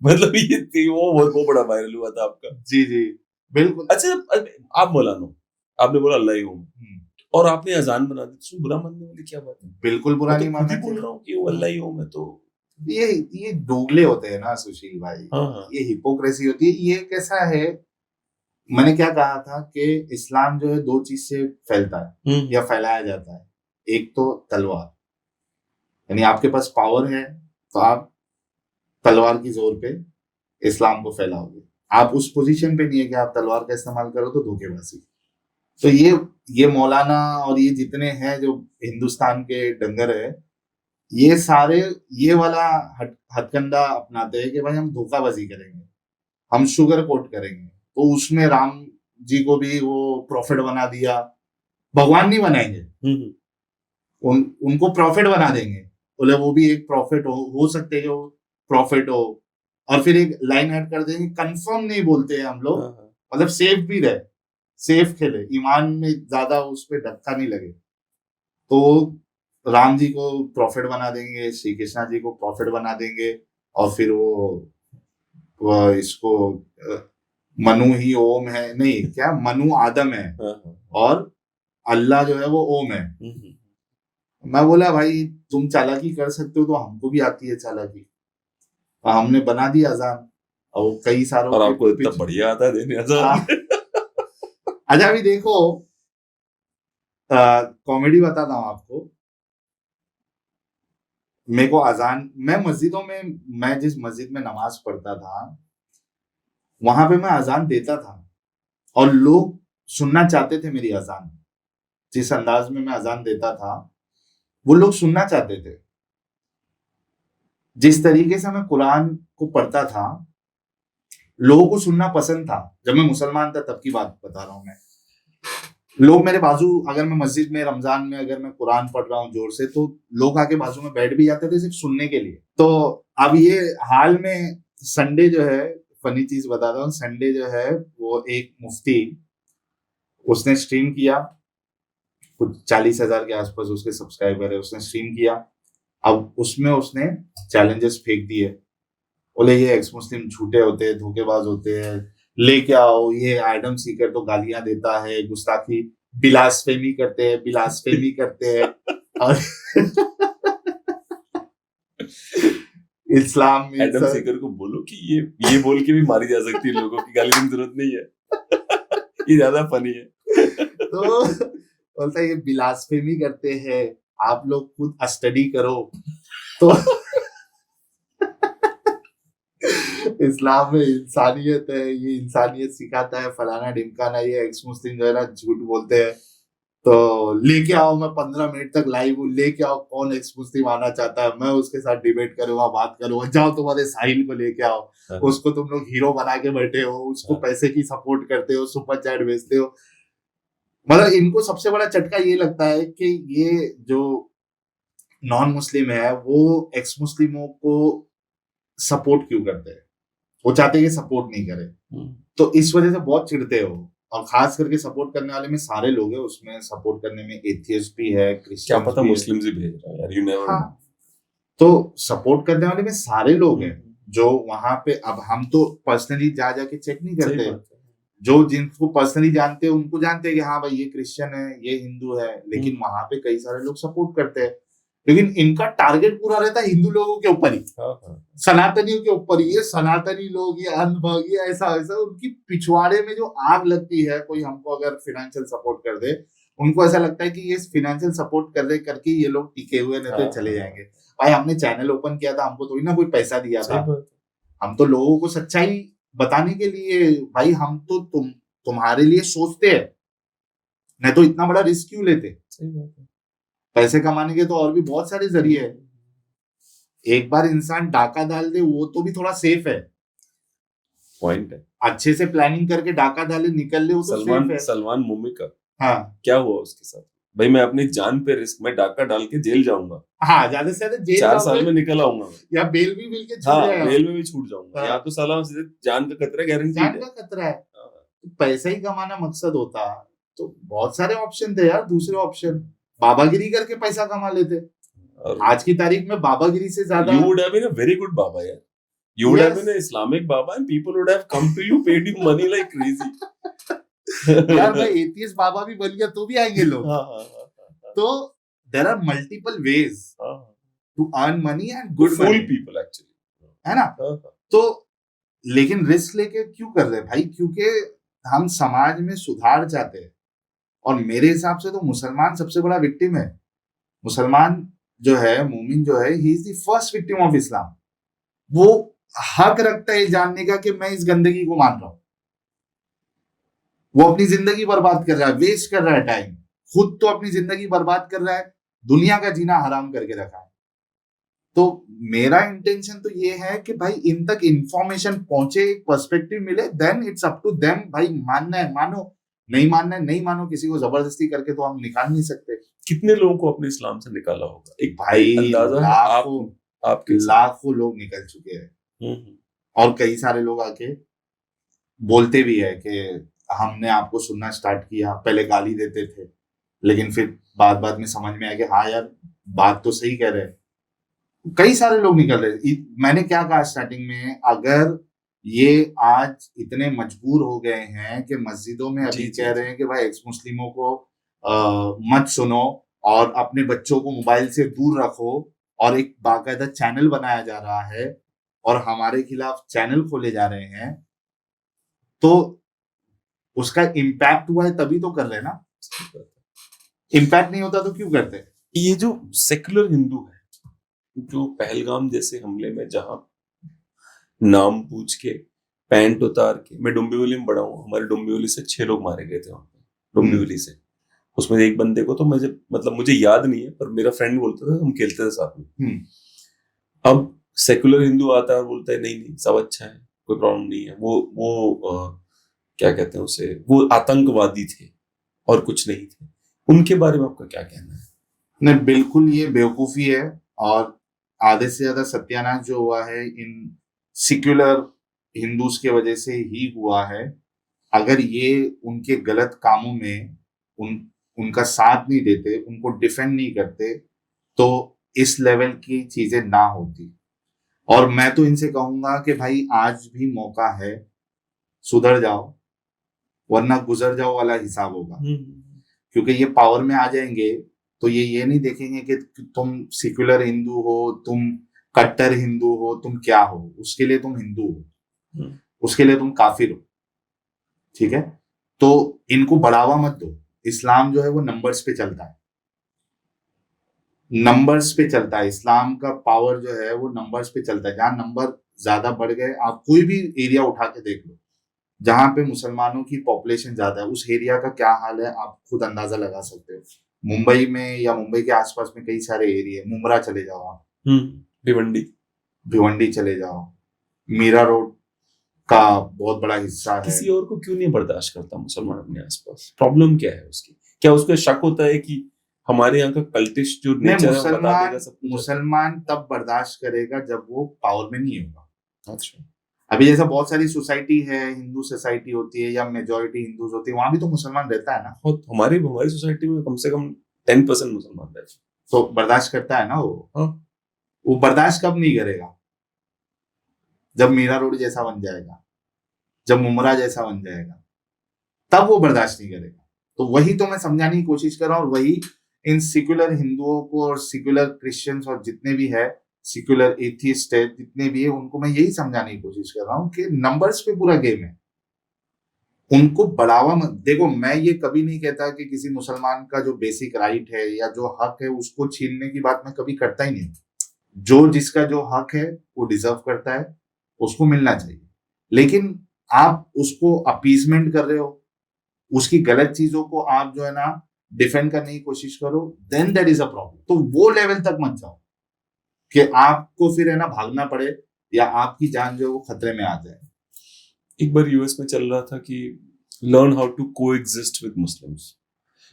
मतलब ये थी वो बड़ा वायरल हुआ था आपका। जी जी बिल्कुल। अच्छा, आप मौलाना हो, आपने बोला अल्लाह ही ओम और आपने अजान बना दी, तो बुरा मानने वाली क्या बात है? बिल्कुल बुरा नहीं मानना बोल रहा हूँ कि वो अल्लाह ही ओम है। तो ये दोगले होते हैं ना सुशील भाई। हाँ। ये हिपोक्रेसी होती है। ये कैसा है, मैंने क्या कहा था कि इस्लाम जो है 2 चीज से फैलता है या फैलाया जाता है। एक तो तलवार, यानी आपके पास पावर है तो आप तलवार की जोर पे इस्लाम को फैलाओगे। आप उस पोजीशन पे नहीं है कि आप तलवार का इस्तेमाल करो, तो धोखेबाजी। तो ये मौलाना और ये जितने हैं जो हिंदुस्तान के डंगर है, ये सारे ये वाला हथकंडा अपनाते हैं कि भाई हम धोखाबाजी करेंगे, हम शुगर कोट करेंगे। तो उसमें राम जी को भी वो प्रॉफिट बना दिया। भगवान नहीं बनाएंगे, उनको प्रॉफिट बना देंगे। बोले वो भी एक प्रॉफिट हो सकते है, वो प्रॉफिट हो। और फिर एक लाइन ऐड कर देंगे, कंफर्म नहीं बोलते हैं हम लोग, मतलब सेफ भी रहे, सेफ खेले, ईमान में ज्यादा उस पर धक्का नहीं लगे। तो राम जी को प्रॉफिट बना देंगे, श्री कृष्णा जी को प्रॉफिट बना देंगे, और फिर वो इसको मनु ही ओम है, नहीं क्या मनु आदम है, और अल्लाह जो है वो ओम है। मैं बोला भाई तुम चालाकी कर सकते हो तो हमको भी आती है चालाकी। हमने बना दी अजान, और कई सारों और आपको इतना बढ़िया आता है देने अजान। अच्छा अभी देखो, कॉमेडी बताता हूँ आपको। मेरे को अजान, मैं मस्जिदों में, मैं जिस मस्जिद में नमाज पढ़ता था वहां पे मैं अजान देता था, और लोग सुनना चाहते थे मेरी अजान। जिस अंदाज में मैं अजान देता था वो लोग सुनना चाहते थे। जिस तरीके से मैं कुरान को पढ़ता था लोगों को सुनना पसंद था। जब मैं मुसलमान था तब की बात बता रहा हूं मैं। लोग मेरे बाजू, अगर मैं मस्जिद में रमजान में अगर मैं कुरान पढ़ रहा हूँ जोर से, तो लोग आके बाजू में बैठ भी जाते थे सिर्फ सुनने के लिए। तो अब ये हाल में संडे जो है, फनी चीज बता रहा हूँ, संडे जो है वो एक मुफ्ती, उसने स्ट्रीम किया, कुछ 40,000 के आसपास उसके सब्सक्राइबर है, उसने स्ट्रीम किया। अब उसमें उसने चैलेंजेस फेंक दिए। बोले ये एक्स मुस्लिम झूठे होते हैं, धोखेबाज होते हैं, लेके आओ, ये आइटम सीकर तो गालियां देता है, गुस्ताखी, बिलास्फेमी करते हैं, बिलास्फेमी करते हैं। और इस्लाम में एडम सीकर को बोलो कि ये बोल के भी मारी जा सकती है, लोगों की गाली देने की जरूरत नहीं है। ये ज्यादा फनी है। तो बोलता है ये बिलास्फेमी करते हैं, आप लोग खुद स्टडी करो। तो इस्लाम में इंसानियत है, ये इंसानियत सिखाता है, फलाना ढिमकाना, ये एक्स मुस्लिम जो है ना झूठ बोलते हैं। तो लेके आओ, मैं 15 मिनट तक लाइव हूँ, लेके आओ, कौन एक्स मुस्लिम आना चाहता है, मैं उसके साथ डिबेट करूंगा, बात करूंगा। जाओ तुम्हारे साहिल को लेके आओ, उसको तुम लोग हीरो बना के बैठे हो, उसको पैसे की सपोर्ट करते हो, सुपर चैट भेजते हो। मतलब इनको सबसे बड़ा चटका ये लगता है कि ये जो नॉन मुस्लिम है वो एक्स मुस्लिमों को सपोर्ट क्यों करते हैं, वो चाहते हैं कि सपोर्ट नहीं करे। तो इस वजह से बहुत चिढ़ते हो। और खास करके सपोर्ट करने वाले में सारे लोग हैं, उसमें सपोर्ट करने में एथियस्ट भी है, क्रिश्चियन, क्या पता मुस्लिम भी भेज रहा है यार, यू नेवर नो। तो सपोर्ट करने वाले में सारे लोग हैं जो वहां पे, अब हम तो पर्सनली जा जाके चेक नहीं करते, जो जिनको पर्सनली जानते हैं उनको जानते हैं कि हाँ भाई ये क्रिश्चियन है, ये हिंदू है, लेकिन वहां पे कई सारे लोग सपोर्ट करते हैं। लेकिन इनका टारगेट पूरा रहता है हिंदू लोगों के ऊपर ही, सनातनियों के ऊपर ही। ये सनातनी लोग, ये अंधभक्त, ये ऐसा ऐसा, उनकी पिछवाड़े में जो आग लगती है, कोई हमको अगर फाइनेंशियल सपोर्ट कर दे, उनको ऐसा लगता है कि ये फाइनेंशियल सपोर्ट कर दे करके ये लोग टिके हुए, नहीं तो चले जाएंगे। भाई हमने चैनल ओपन किया था, हमको थोड़ी ना कोई पैसा दिया था, हम तो लोगों को सच्चाई बताने के लिए, भाई हम तो तुम्हारे लिए सोचते हैं, नहीं तो इतना बड़ा रिस्क क्यों लेते। पैसे कमाने के तो और भी बहुत सारे जरिए हैं। एक बार इंसान डाका डाल दे वो तो भी थोड़ा सेफ है, पॉइंट है। अच्छे से प्लानिंग करके डाका डाले निकल ले, वो तो सेफ है। सलमान मुमी का क्या हुआ उसके साथ? भाई मैं अपनी जान पे रिस्क में डाका डाल के जेल जाऊंगा, ज्यादा से ज्यादा जेल 4 साल में निकल आऊंगा, या बेल भी मिल के छूट जाएगा। बेल में भी छूट जाऊंगा। यहाँ तो साला सीधे जान का खतरा, गारंटी जान का खतरा है। तो पैसा ही कमाना मकसद होता तो बहुत सारे ऑप्शन थे यार, दूसरे ऑप्शन बाबागिरी करके पैसा कमा लेते। आज की तारीख में बाबागिरी से ज्यादा, you would have been a very good baba यार, you would have been an Islamic baba and people would have come to you, paid you money like crazy। यार मैं एथियस्ट बाबा भी बन गया तो भी आएंगे लोग। तो there are multiple ways to earn money and good fool people actually, है ना। तो लेकिन रिस्क लेके क्यों कर रहे हैं भाई? क्योंकि हम समाज में सुधार चाहते हैं, और मेरे हिसाब से तो मुसलमान सबसे बड़ा विक्टिम है। मुसलमान जो है, मोमिन जो है, he is the first victim of Islam. वो हक रखता है जानने का कि मैं इस गंदगी को मान रहा हूं। वो अपनी जिंदगी बर्बाद कर रहा है, वेस्ट कर रहा है टाइम, खुद तो अपनी जिंदगी बर्बाद कर रहा है, दुनिया का जीना हराम करके रखा है। तो मेरा इंटेंशन तो ये है कि भाई इन तक इंफॉर्मेशन पहुंचे, एक पर्सपेक्टिव मिले, then it's up to them. भाई मानना है मानो, नहीं मानना है नहीं मानो, किसी को जबरदस्ती करके तो हम निकाल नहीं सकते। कितने लोगों को अपने इस्लाम से निकाला होगा? एक भाई अंदाजा आपके लाखों लोग निकल चुके हैं, और कई सारे लोग आके बोलते भी है कि हमने आपको सुनना स्टार्ट किया, पहले गाली देते थे, लेकिन फिर बाद में समझ में आया कि हाँ यार बात तो सही कह रहे हैं। कई सारे लोग निकल रहे। मैंने क्या कहा स्टार्टिंग में, अगर ये आज इतने मजबूर हो गए हैं कि मस्जिदों में अभी कह रहे हैं कि भाई एक्स मुस्लिमों को मत सुनो और अपने बच्चों को मोबाइल से दूर रखो, और एक बाकायदा चैनल बनाया जा रहा है और हमारे खिलाफ चैनल खोले जा रहे हैं, तो उसका इम्पैक्ट हुआ है तभी तो कर रहे हैं ना। इम्पैक्ट नहीं होता तो क्यों करते? ये जो सेकुलर हिंदू है, जो पहलगाम जैसे हमले में जहां नाम पूछ के पैंट उतार के, मैं डोंबिवली में बड़ा हूँ, हमारे डोंबिवली से 6 लोग मारे गए थे वहां पे, डोंबिवली से। उसमें एक बंदे को तो मुझे याद नहीं है, पर मेरा फ्रेंड बोलता था, हम खेलते थे साथ में। अब सेकुलर हिंदू आता है और बोलता है नहीं सब अच्छा है, कोई प्रॉब्लम नहीं है, वो क्या कहते हैं उसे, वो आतंकवादी थे और कुछ नहीं थे। उनके बारे में आपका क्या कहना है? नहीं, बिल्कुल ये बेवकूफी है, और आधे से ज्यादा सत्यानाश जो हुआ है इन सेक्युलर हिंदूज के वजह से ही हुआ है। अगर ये उनके गलत कामों में उनका साथ नहीं देते, उनको डिफेंड नहीं करते, तो इस लेवल की चीजें ना होती। और मैं तो इनसे कहूंगा कि भाई आज भी मौका है, सुधर जाओ, वरना गुजर जाओ वाला हिसाब होगा। क्योंकि ये पावर में आ जाएंगे तो ये नहीं देखेंगे कि तुम सेक्युलर हिंदू हो, तुम कट्टर हिंदू हो, तुम क्या हो। उसके लिए तुम हिंदू हो, उसके लिए तुम काफिर हो, ठीक है। तो इनको बढ़ावा मत दो। इस्लाम जो है वो नंबर्स पे चलता है, नंबर्स पे चलता है। इस्लाम का पावर जो है वो नंबर्स पे चलता है। जहां नंबर ज्यादा बढ़ गए, आप कोई भी एरिया उठा के देख लो, जहां पे मुसलमानों की पॉपुलेशन ज्यादा है, उस एरिया का क्या हाल है आप खुद अंदाजा लगा सकते हो। मुंबई में या मुंबई के आसपास में कई सारे एरिया, मुमरा चले जाओ आप, भिवंडी चले जाओ, मीरा रोड का बहुत बड़ा हिस्सा है। किसी और को क्यों नहीं बर्दाश्त करता मुसलमान अपने आसपास? प्रॉब्लम क्या है उसकी? क्या उसको शक होता है कि हमारे यहाँ का कल्टिश जो नेचर है बता देगा सब कुछ? मुसलमान तब बर्दाश्त करेगा जब वो पावर में नहीं होगा। अच्छा, अभी जैसा बहुत सारी सोसाइटी है, हिंदू सोसाइटी होती है या मेजोरिटी हिंदूज होती है, वहां भी तो मुसलमान रहता है ना। हमारी सोसाइटी में कम से कम 10% मुसलमान रहते हैं, तो बर्दाश्त करता है ना वो। वो बर्दाश्त कब नहीं करेगा? जब मीरा रोड जैसा बन जाएगा, जब मुमरा जैसा बन जाएगा, तब वो बर्दाश्त नहीं करेगा। तो वही तो मैं समझाने की कोशिश कर रहा हूँ, और वही इन सेक्युलर हिंदुओं को और सेक्युलर क्रिश्चियंस और जितने भी है सेक्युलर एथियस्ट है जितने भी है, उनको मैं यही समझाने की कोशिश कर रहा हूँ कि नंबर्स पे पूरा गेम है, उनको बढ़ावा मत। देखो मैं ये कभी नहीं कहता कि किसी मुसलमान का जो बेसिक राइट है या जो हक है उसको छीनने की बात मैं कभी करता ही नहीं। जो जिसका जो हक है वो डिजर्व करता है, उसको मिलना चाहिए। लेकिन आप उसको अपीजमेंट कर रहे हो, उसकी गलत चीजों को आप जो है ना डिफेंड करने की कोशिश करो, then that is a problem. तो वो लेवल तक मत जाओ कि आपको फिर है ना भागना पड़े या आपकी जान जो है वो खतरे में आ जाए। एक बार यूएस में चल रहा था कि लर्न हाउ टू को एग्जिस्ट विद मुस्लिम्स।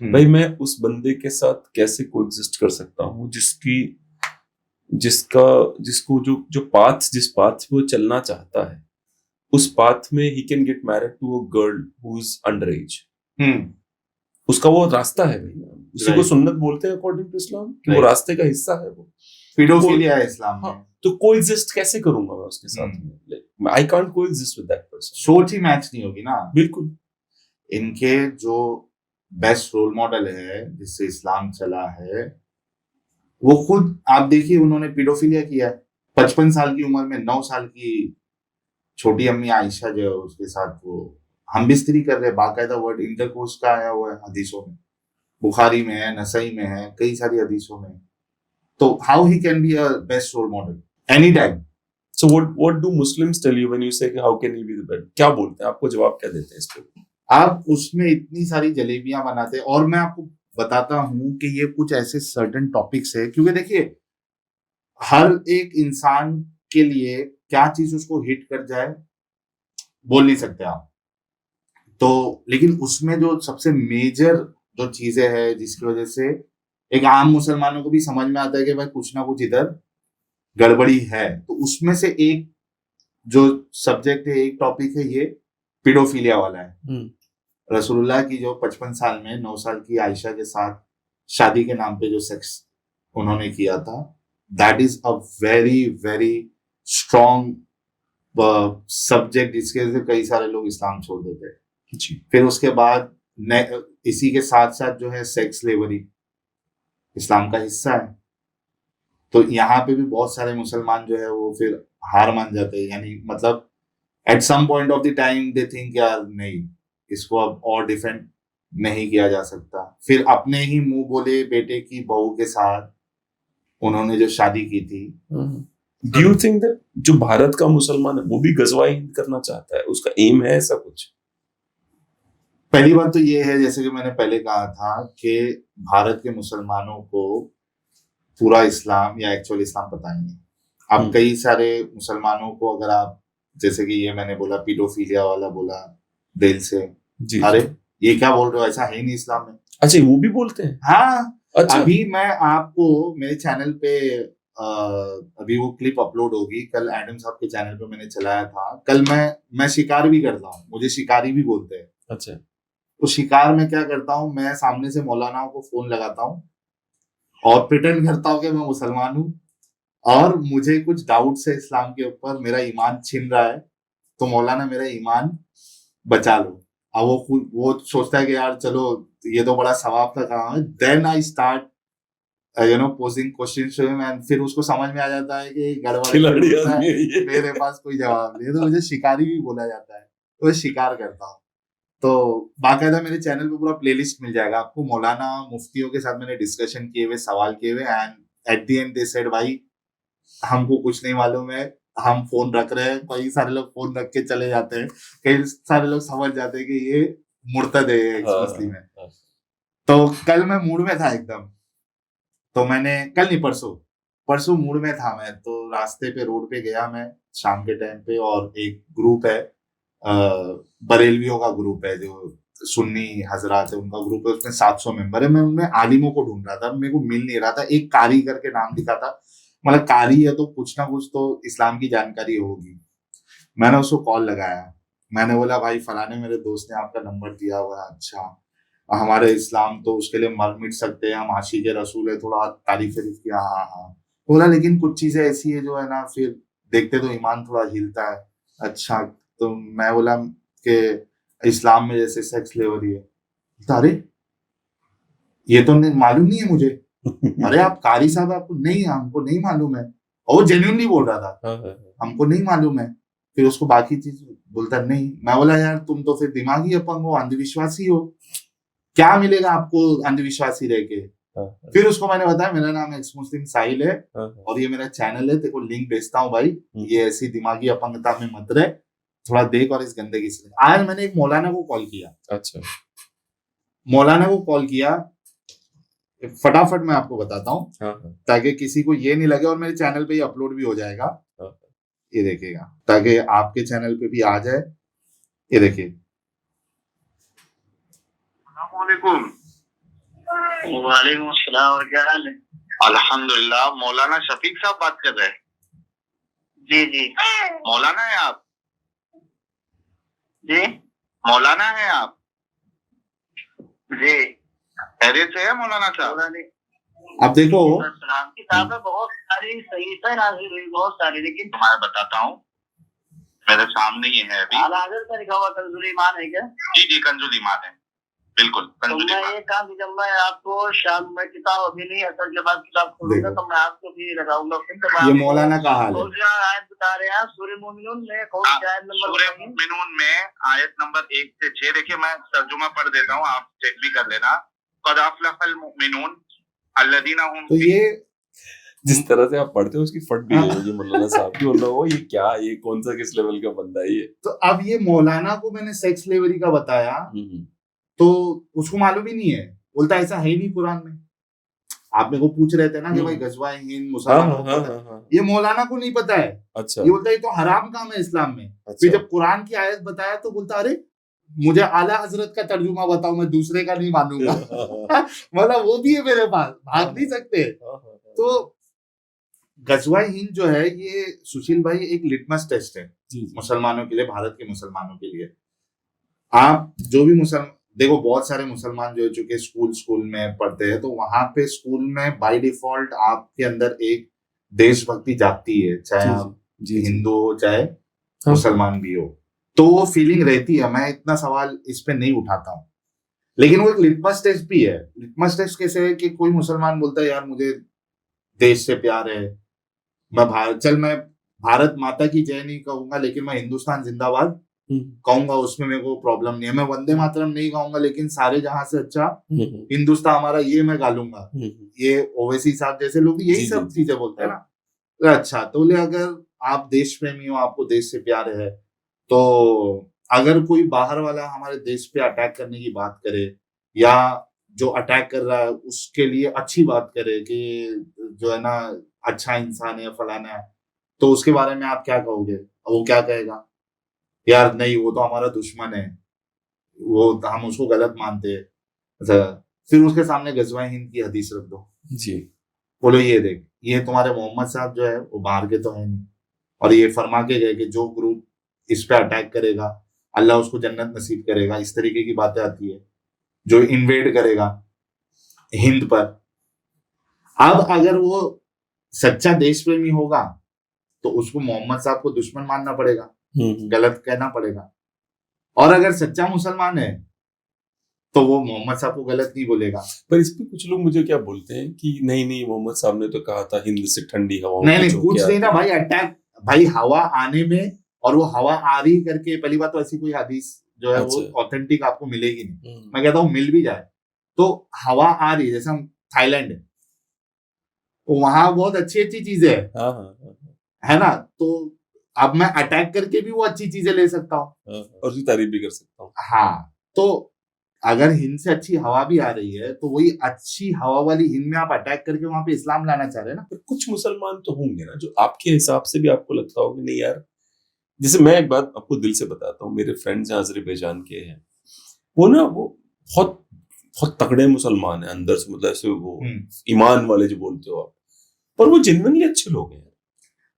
भाई मैं उस बंदे के साथ कैसे को एग्जिस्ट कर सकता हूँ जिसको जो पाथ जिस पाथ पे वो चलना चाहता है उस पाथ में ही can get married to a girl who is under age. उसका वो रास्ता है भाई, उसी को सुन्नत बोलते हैं अकॉर्डिंग टू इस्लाम कि वो रास्ते का हिस्सा है। वो पीडोफिलिया है इस्लाम में। तो कोएग्जिस्ट कैसे करूंगा मैं उसके साथ में? I can't coexist with that person. सोच ही मैच नहीं होगी ना। बिल्कुल। इनके जो बेस्ट रोल मॉडल है जिससे इस्लाम चला है, वो खुद आप देखिए उन्होंने पीडोफिलिया किया है। 55 साल की उम्र में 9 साल की छोटी अम्मी आयशा जो है उसके साथ वो हम बिस्तरी कर रहे हैं। बाकायदा वर्ड इंटरकोर्स का आया हुआ है हदीसों में, बुखारी में है, नसई में है, कई सारी हदीसों में। तो how he can be a best role model any time? So what do Muslims tell you when you say how can he be the best? क्या बोलते हैं, आपको जवाब क्या देते हैं इस पे? आप उसमें इतनी सारी जलेबियां बनाते हैं और मैं आपको बताता हूं कि ये कुछ ऐसे सर्टेन टॉपिक्स है, क्योंकि देखिए हर एक इंसान के लिए क्या चीज उसको हिट कर जाए बोल नहीं सकते आप। तो लेकिन उसमें जो सबसे मेजर जो चीजें हैं जिसकी वजह से एक आम मुसलमानों को भी समझ में आता है कि भाई कुछ ना कुछ इधर गड़बड़ी है, तो उसमें से एक जो सब्जेक्ट है, एक टॉपिक है, ये पीडोफिलिया वाला है। रसूलुल्लाह की जो 55 साल में 9 साल की आयशा के साथ शादी के नाम पे जो सेक्स उन्होंने किया था, that is a very very strong subject जिसके वजह से कई सारे लोग इस्लाम छोड़ देते हैं। फिर उसके बाद इसी के साथ साथ जो है सेक्स स्लेवरी इस्लाम का हिस्सा है। तो यहाँ पे भी बहुत सारे मुसलमान जो है वो फिर हार मान जाते हैं, यानी मतलब at some point of the time they think यार नहीं, इसको अब और डिफेंड नहीं किया जा सकता। फिर अपने ही मुंह बोले बेटे की बहू के साथ उन्होंने जो शादी की थी। डू यू थिंक दैट जो भारत का मुसलमान है वो भी गजवाई हिंद करना चाहता है? उसका एम है ऐसा कुछ? पहली बात तो ये है, जैसे कि मैंने पहले कहा था कि भारत के मुसलमानों को पूरा इस्लाम या एक्चुअल इस्लाम पता नहीं है। अब कई सारे मुसलमानों को अगर आप जैसे कि ये मैंने बोला पीडोफिलिया वाला बोला दिल से, अरे ये क्या बोल रहे हो, ऐसा है ही नहीं इस्लाम में। अच्छा वो भी बोलते हैं? हाँ। अच्छा। अभी मैं आपको मेरे चैनल पे अभी वो क्लिप अपलोड होगी, कल एडम साहब के चैनल पे मैंने चलाया था। कल मैं शिकार भी करता हूँ, मुझे शिकारी भी बोलते हैं। अच्छा। तो शिकार में क्या करता हूँ, मैं सामने से मौलानाओं को फोन लगाता हूँ और प्रिटेंड करता हूँ कि मैं मुसलमान हूँ और मुझे कुछ डाउट्स है इस्लाम के ऊपर, मेरा ईमान छिन रहा है, तो मौलाना मेरा ईमान बचा लो। अब वो सोचता है कि यार चलो ये तो बड़ा सवाब का काम है। Then I start posing question to him and फिर उसको समझ में आ जाता है कि गड़बड़ है, मेरे पास कोई जवाब नहीं है, तो मुझे शिकारी भी बोला जाता है, तो मैं शिकार करता हूँ। तो बाकायदा मेरे चैनल पे पूरा प्लेलिस्ट मिल जाएगा आपको, मौलाना मुफ्तियों के साथ मैंने डिस्कशन किए हुए, सवाल किए हुए, and at the and they said भाई हमको कुछ नहीं मालूम है, हम फोन रख रहे हैं। कई सारे लोग फोन रख के चले जाते हैं, कई सारे लोग समझ जाते हैं कि ये मुर्तद है, एक्स मुस्लिम है। तो कल मैं मूड में था एकदम, तो मैंने कल नहीं परसों मूड में था मैं, तो रास्ते पे रोड पे गया मैं शाम के टाइम पे, और एक ग्रुप है बरेलवियों का ग्रुप है, जो सुन्नी हजरात है उनका ग्रुप है, उसमें 700 मेंबर है। मैं उनमें आलिमों को ढूंढ रहा था, मेरे को मिल नहीं रहा था। एक कारी करके नाम दिखा था, मतलब कारी है तो कुछ ना कुछ तो इस्लाम की जानकारी होगी। मैंने उसको कॉल लगाया, मैंने बोला भाई फलाने मेरे दोस्त ने आपका नंबर दिया हुआ है। अच्छा, हमारे इस्लाम तो उसके लिए मर मिट सकते हैं, हम आशिक रसूल है, थोड़ा तारीफ किया। हाँ हाँ। बोला लेकिन कुछ चीजें ऐसी है जो है ना फिर देखते तो ईमान थोड़ा हिलता है। अच्छा, तो मैं बोला कि इस्लाम में जैसे सेक्स स्लेवरी है, तो अरे ये तो मालूम नहीं है मुझे। अरे आप कारी साहब, आपको नहीं, हमको नहीं मालूम है। और वो जेन्युइनली बोल रहा था, हमको नहीं मालूम है। फिर उसको बाकी चीज बोलता नहीं। मैं बोला यार तुम तो फिर दिमागी अपंग हो, अंधविश्वासी हो, क्या मिलेगा आपको अंधविश्वासी रह के। फिर उसको मैंने बताया मेरा नाम एक्स मुस्लिम साहिल है और ये मेरा चैनल है, तेरे को लिंक भेजता हूँ भाई, ये ऐसी दिमागी अपंगता में मत रहे, थोड़ा देख और इस गंदगी से। आज मैंने एक मौलाना को कॉल किया। अच्छा, मौलाना को कॉल किया, फटाफट मैं आपको बताता हूँ ताकि किसी को ये नहीं लगे, और मेरे चैनल पे ये अपलोड भी हो जाएगा, ये देखिएगा, ताकि आपके चैनल पे भी आ जाए। ये देखिए। वालेकुम अस्सलाम, और क्या हाल है? अल्हम्दुलिल्लाह। मौलाना शफीक साहब बात कर रहे हैं? जी जी। मौलाना है आप? जी मौलाना है आप? जी। खैरियत से है मौलाना साहब? अब देखो किताबें बहुत सारी सही से नाज़िल हुई, बहुत सारी, लेकिन मैं बताता हूँ, मेरे सामने ही है अभी। आल-हाज़र का लिखा हुआ कंजुल ईमान है क्या? जी जी, कंजुल ईमान है, बिल्कुल कंजुल ईमान। मैं ये काम की, जब मैं आपको शाम में किताब अभी नहीं, असर के बाद किताब खोलूंगा तो मैं आपको भी लगाऊंगा। ये मौलाना का हाल है। कौन सा आयत बता रहे हैं? सूरह मोमिनून में कौन सा आयत नंबर? सूरह मोमिनून में आयत नंबर 1 से 6। देखिए मैं तर्जुमा पढ़ देता हूँ, आप चेक भी कर लेना। क़द अफ़लहल मुमिनून अल्लज़ीना हुम। तो ये जिस तरह से आप पढ़ते हो उसकी फट भी जाएगी मौलाना साहब की। बोल रहा हो ये क्या, ये कौन सा किस लेवल का बंदा है ये। तो अब ये मौलाना को मैंने सेक्स स्लेवरी का बताया तो उसको मालूम ही नहीं है, बोलता ऐसा है ही नहीं कुरान में। आप मेरे को पूछ रहे थे ना कि भाई गज़वा हिंद मुसलमान को पता है, ये मौलाना को नहीं पता है। अच्छा, ये बोलता है ये तो हराम काम है इस्लाम में। अच्छा। फिर जब कुरान की आयत बताया तो बोलता अरे मुझे आला हजरत का तर्जुमा बताओ, मैं दूसरे का नहीं मानूंगा। मतलब वो भी है मेरे पास, भाग नहीं सकते। तो गज़वा हिंद जो है ये सुशील भाई एक लिटमस टेस्ट है मुसलमानों के लिए, भारत के मुसलमानों के लिए। आप जो भी मुसलमान देखो, बहुत सारे मुसलमान जो चूंकि स्कूल में पढ़ते हैं, तो वहां पे स्कूल में बाय डिफॉल्ट आपके अंदर एक देशभक्ति जागती है, चाहे आप हिंदू हो चाहे मुसलमान भी हो, तो वो फीलिंग रहती है। मैं इतना सवाल इस पे नहीं उठाता हूँ, लेकिन वो एक लिटमस टेस्ट भी है। लिटमस टेस्ट कैसे है कि कोई मुसलमान बोलता है यार मुझे देश से प्यार है, मैं भारत माता की जय नहीं कहूंगा, लेकिन मैं हिंदुस्तान जिंदाबाद कहूंगा, उसमें मेरे को प्रॉब्लम नहीं है। मैं वंदे मातरम नहीं कहूंगा, लेकिन सारे जहां से अच्छा हिंदुस्तान हमारा ये मैं गालूंगा। ये ओवैसी साहब जैसे लोग यही सब चीजें बोलते हैं ना। अच्छा, तो बोले अगर आप देश प्रेमी हो, आपको देश से प्यार है, तो अगर कोई बाहर वाला हमारे देश पे अटैक करने की बात करे, या जो अटैक कर रहा है उसके लिए अच्छी बात करे कि जो है ना अच्छा इंसान है फलाना है, तो उसके बारे में आप क्या कहोगे? वो क्या कहेगा? यार नहीं, वो तो हमारा दुश्मन है, वो हम उसको गलत मानते हैं। अच्छा, फिर उसके सामने गज़वा हिंद की हदीस रख दो जी, बोलो ये देख, ये तुम्हारे मोहम्मद साहब जो है वो बाहर के तो है नहीं, और ये फरमा के गए कि जो ग्रुप इस पे अटैक करेगा अल्लाह उसको जन्नत नसीब करेगा। इस तरीके की बातें आती है, जो इन्वेड करेगा हिंद पर। अब अगर वो सच्चा देश प्रेमी होगा तो उसको मोहम्मद साहब को दुश्मन मानना पड़ेगा, गलत कहना पड़ेगा। और अगर सच्चा मुसलमान है तो वो मोहम्मद साहब को गलत नहीं बोलेगा। पर इस पे कुछ लोग मुझे क्या बोलते हैं कि नहीं मोहम्मद साहब ने तो कहा था हिंद से ठंडी हवा। नहीं कुछ नहीं ना भाई, अटैक भाई हवा आने में, और वो हवा आ रही करके, पहली बात तो ऐसी कोई हदीस जो है वो ऑथेंटिक आपको मिलेगी नहीं। मैं कहता हूँ मिल भी जाए तो हवा आ रही, जैसे हम थाईलैंड है, वहां बहुत अच्छी अच्छी चीजें है ना, तो अब मैं अटैक करके भी वो अच्छी चीजें ले सकता हूँ और उसकी तारीफ भी कर सकता हूँ। हाँ, तो अगर हिंद से अच्छी हवा भी आ रही है तो वही अच्छी हवा वाली हिंद में आप अटैक करके वहां पे इस्लाम लाना चाह रहे हैं ना। पर कुछ मुसलमान तो होंगे ना जो आपके हिसाब से भी आपको लगता हो कि नहीं यार, जैसे मैं एक बात आपको दिल से बताता हूँ, मेरे फ्रेंड्स हैं अज़रबैजान के हैं, वो ना वो बहुत बहुत तगड़े मुसलमान है अंदर से, मतलब ऐसे वो ईमान वाले जो बोलते हो आप, पर वो जेन्युइनली अच्छे लोग हैं।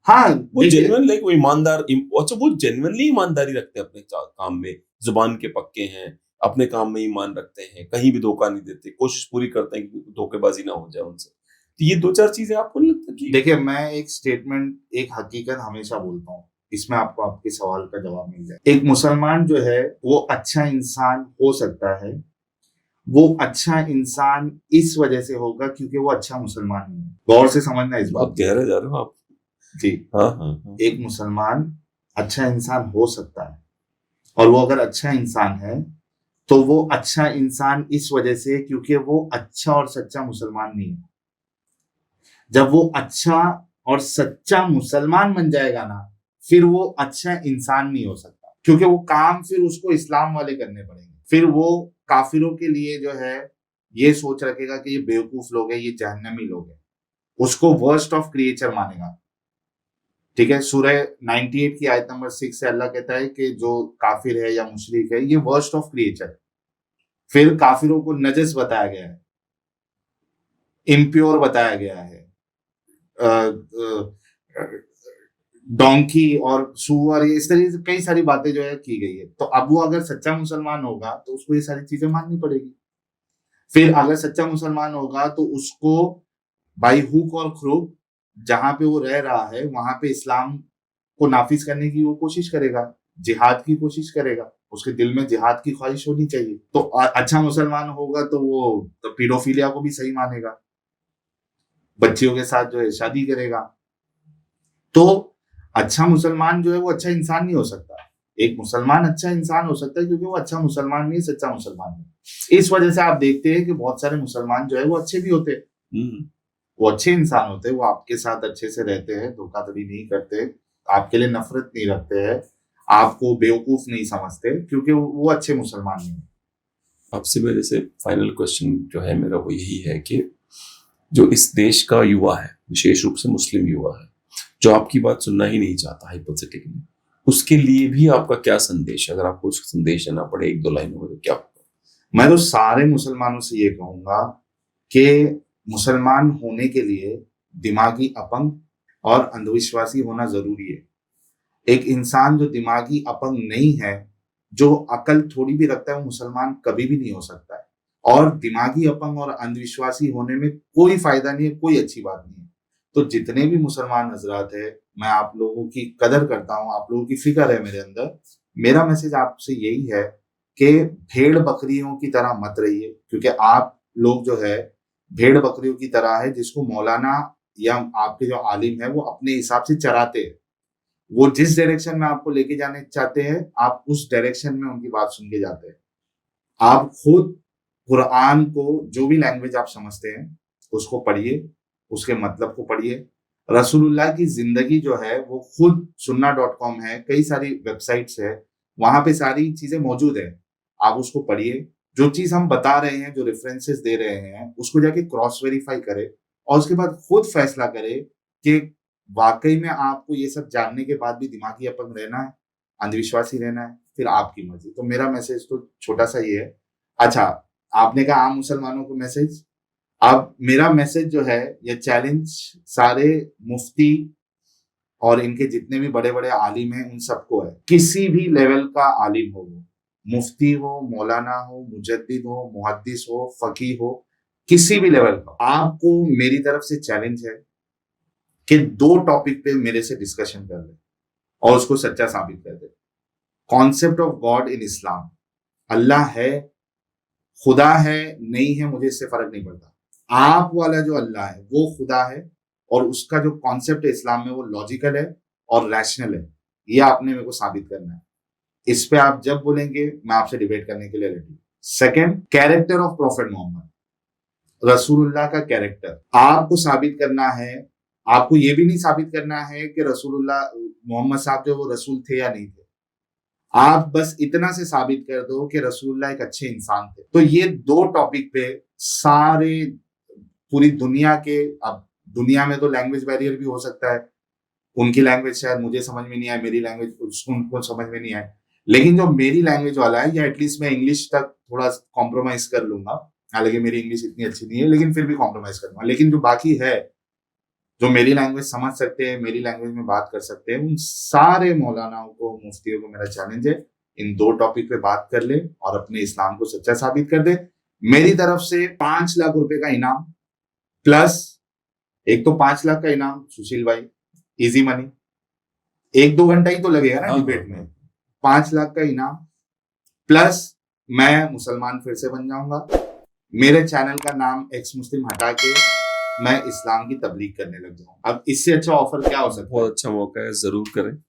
हाँ, वो जेन्युइन लाइक वो ईमानदार, अच्छा वो जेन्युइनली ईमानदारी रखते हैं अपने काम में, जुबान के पक्के हैं, अपने काम में ईमान रखते हैं, कहीं भी धोखा नहीं देते, कोशिश पूरी करते हैं कि धोखेबाजी ना हो जाए उनसे। तो ये दो चार चीजें आपको नहीं लगता कि? देखिए, मैं एक स्टेटमेंट, एक हकीकत हमेशा बोलता हूँ, इसमें आपको आपके सवाल का जवाब मिल जाए। एक मुसलमान जो है वो अच्छा इंसान हो सकता है वो अच्छा इंसान इस वजह से होगा क्योंकि वो अच्छा मुसलमान नहीं है। गौर से समझना इस बात बहुत गहरे जा रहे हो आप। जी। हाँ हाँ हाँ। एक मुसलमान अच्छा इंसान हो सकता है, और वो अगर अच्छा इंसान है तो वो अच्छा इंसान इस वजह से क्योंकि वो अच्छा और सच्चा मुसलमान नहीं है। जब वो अच्छा और सच्चा मुसलमान बन जाएगा ना, फिर वो अच्छा इंसान नहीं हो सकता, क्योंकि वो काम फिर उसको इस्लाम वाले करने पड़ेंगे। फिर वो काफिरों के लिए जो है ये सोच रखेगा कि ये बेवकूफ लोग हैं, ये जहन्नमी लोग हैं, उसको वर्स्ट ऑफ क्रिएचर मानेगा। ठीक है, सूरह 98 की आयत नंबर 6 से अल्लाह कहता है कि जो काफिर है या मुशरिक है ये वर्स्ट ऑफ क्रिएचर। फिर काफिरों को नजस बताया गया है, इम्प्योर बताया गया है, डोंकी और सुअर, इस तरीके से कई सारी बातें जो है की गई है। तो अब वो अगर सच्चा मुसलमान होगा तो उसको ये सारी चीजें माननी पड़ेगी। फिर अगर सच्चा मुसलमान होगा तो उसको बाई हुक और क्रूक जहां पे वो रह रहा है वहां पे इस्लाम को नाफिज करने की वो कोशिश करेगा, जिहाद की कोशिश करेगा, उसके दिल में जिहाद की ख्वाहिश होनी चाहिए। तो अच्छा मुसलमान होगा तो वो तो पीडोफिलिया को भी सही मानेगा, बच्चियों के साथ जो है शादी करेगा। तो अच्छा मुसलमान जो है वो अच्छा इंसान नहीं हो सकता। एक मुसलमान अच्छा इंसान हो सकता है क्योंकि वो अच्छा मुसलमान नहीं, सच्चा मुसलमान नहीं। इस वजह से आप देखते हैं कि बहुत सारे मुसलमान जो है वो अच्छे भी होते हैं, वो अच्छे इंसान होते हैं, वो आपके साथ अच्छे से रहते हैं, धोखाधड़ी नहीं करते, आपके लिए नफरत नहीं रखते हैं, आपको बेवकूफ नहीं समझते, क्योंकि वो अच्छे मुसलमान नहीं है। आपसे मेरे से फाइनल क्वेश्चन जो है मेरा वो यही है कि जो इस देश का युवा है, विशेष रूप से मुस्लिम युवा है, जो आपकी बात सुनना ही नहीं चाहता हाइपोथेटिकली, उसके लिए भी आपका क्या संदेश है? अगर आपको उसका संदेश देना पड़े एक दो लाइनों में तो क्या होगा? मैं तो सारे मुसलमानों से ये कहूंगा कि मुसलमान होने के लिए दिमागी अपंग और अंधविश्वासी होना जरूरी है। एक इंसान जो दिमागी अपंग नहीं है, जो अकल थोड़ी भी रखता है, वो मुसलमान कभी भी नहीं हो सकता है। और दिमागी अपंग और अंधविश्वासी होने में कोई फायदा नहीं है, कोई अच्छी बात नहीं है। तो जितने भी मुसलमान हजरात है, मैं आप लोगों की कदर करता हूँ, आप लोगों की फिक्र है मेरे अंदर। मेरा मैसेज आपसे यही है कि भेड़ बकरियों की तरह मत रहिए, क्योंकि आप लोग जो है भेड़ बकरियों की तरह है जिसको मौलाना या आपके जो आलिम है वो अपने हिसाब से चराते हैं। वो जिस डायरेक्शन में आपको लेके जाने चाहते हैं आप उस डायरेक्शन में उनकी बात सुन के जाते हैं। आप खुद कुरान को जो भी लैंग्वेज आप समझते हैं उसको पढ़िए, उसके मतलब को पढ़िए। रसूलुल्लाह की जिंदगी जो है वो खुद सुन्ना.com है, कई सारी वेबसाइट्स है, वहां पे सारी चीजें मौजूद है, आप उसको पढ़िए। जो चीज हम बता रहे हैं, जो रेफरेंसेस दे रहे हैं, उसको जाके क्रॉस वेरीफाई करें और उसके बाद खुद फैसला करें कि वाकई में आपको ये सब जानने के बाद भी दिमागी अपंग रहना है, अंधविश्वासी रहना है, फिर आपकी मर्जी। तो मेरा मैसेज तो छोटा सा ये है। अच्छा, आपने कहा आम मुसलमानों को मैसेज, अब मेरा मैसेज जो है ये चैलेंज सारे मुफ्ती और इनके जितने भी बड़े बड़े आलिम हैं उन सबको है। किसी भी लेवल का आलिम हो, वो मुफ्ती हो, मौलाना हो, मुजद्दिद हो, मुहद्दिस हो, फकीह हो, किसी भी लेवल का, आपको मेरी तरफ से चैलेंज है कि 2 टॉपिक पे मेरे से डिस्कशन कर ले और उसको सच्चा साबित कर दे। कॉन्सेप्ट ऑफ गॉड इन इस्लाम, अल्लाह है, खुदा है, नहीं है, मुझे इससे फर्क नहीं पड़ता। आप वाला जो अल्लाह है वो खुदा है, और उसका जो कॉन्सेप्ट है इस्लाम में वो लॉजिकल है और रैशनल है। ये आपने मेरे को साबित करना है। इस पे आप जब बोलेंगे मैं आपसे डिबेट करने के लिए ready. Second, character of prophet Mohammed, Rasulullah का कैरेक्टर आपको साबित करना है। आपको ये भी नहीं साबित करना है कि रसूलुल्लाह मोहम्मद साहब जो वो रसूल थे या नहीं थे। आप बस इतना से साबित कर दो कि रसूलुल्लाह एक अच्छे इंसान थे। तो ये 2 टॉपिक पे सारे पूरी दुनिया के, अब दुनिया में तो लैंग्वेज बैरियर भी हो सकता है, उनकी लैंग्वेज शायद मुझे समझ में नहीं आए, मेरी लैंग्वेज उनको समझ में नहीं आए, लेकिन जो मेरी लैंग्वेज वाला है, या एटलीस्ट मैं इंग्लिश तक थोड़ा कॉम्प्रोमाइज कर लूंगा, हालांकि मेरी इंग्लिश इतनी अच्छी नहीं है लेकिन फिर भी कॉम्प्रोमाइज करूंगा। लेकिन जो बाकी है, जो मेरी लैंग्वेज समझ सकते हैं, मेरी लैंग्वेज में बात कर सकते हैं, उन सारे मौलानाओं को, मुफ्तियों को मेरा चैलेंज है, इन 2 टॉपिक पे बात कर ले और अपने इस्लाम को सच्चा साबित कर दे। मेरी तरफ से 5 लाख रुपए का इनाम, प्लस एक तो 5 लाख का इनाम सुशील भाई, इजी मनी, 1-2 घंटा ही तो लगेगा ना डिबेट में। 5 लाख का इनाम प्लस मैं मुसलमान फिर से बन जाऊंगा। मेरे चैनल का नाम एक्स मुस्लिम हटा के मैं इस्लाम की तबलीग करने लग जाऊं। अब इससे अच्छा ऑफर क्या हो सकता है? बहुत अच्छा मौका है, जरूर करें।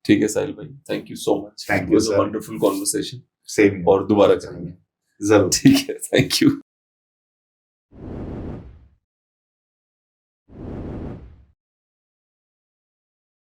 ठीक है साहिल भाई, thank you so much. Thank you, sir. Wonderful conversation, same और दोबारा करेंगे जरूर। ठीक है, थैंक यू।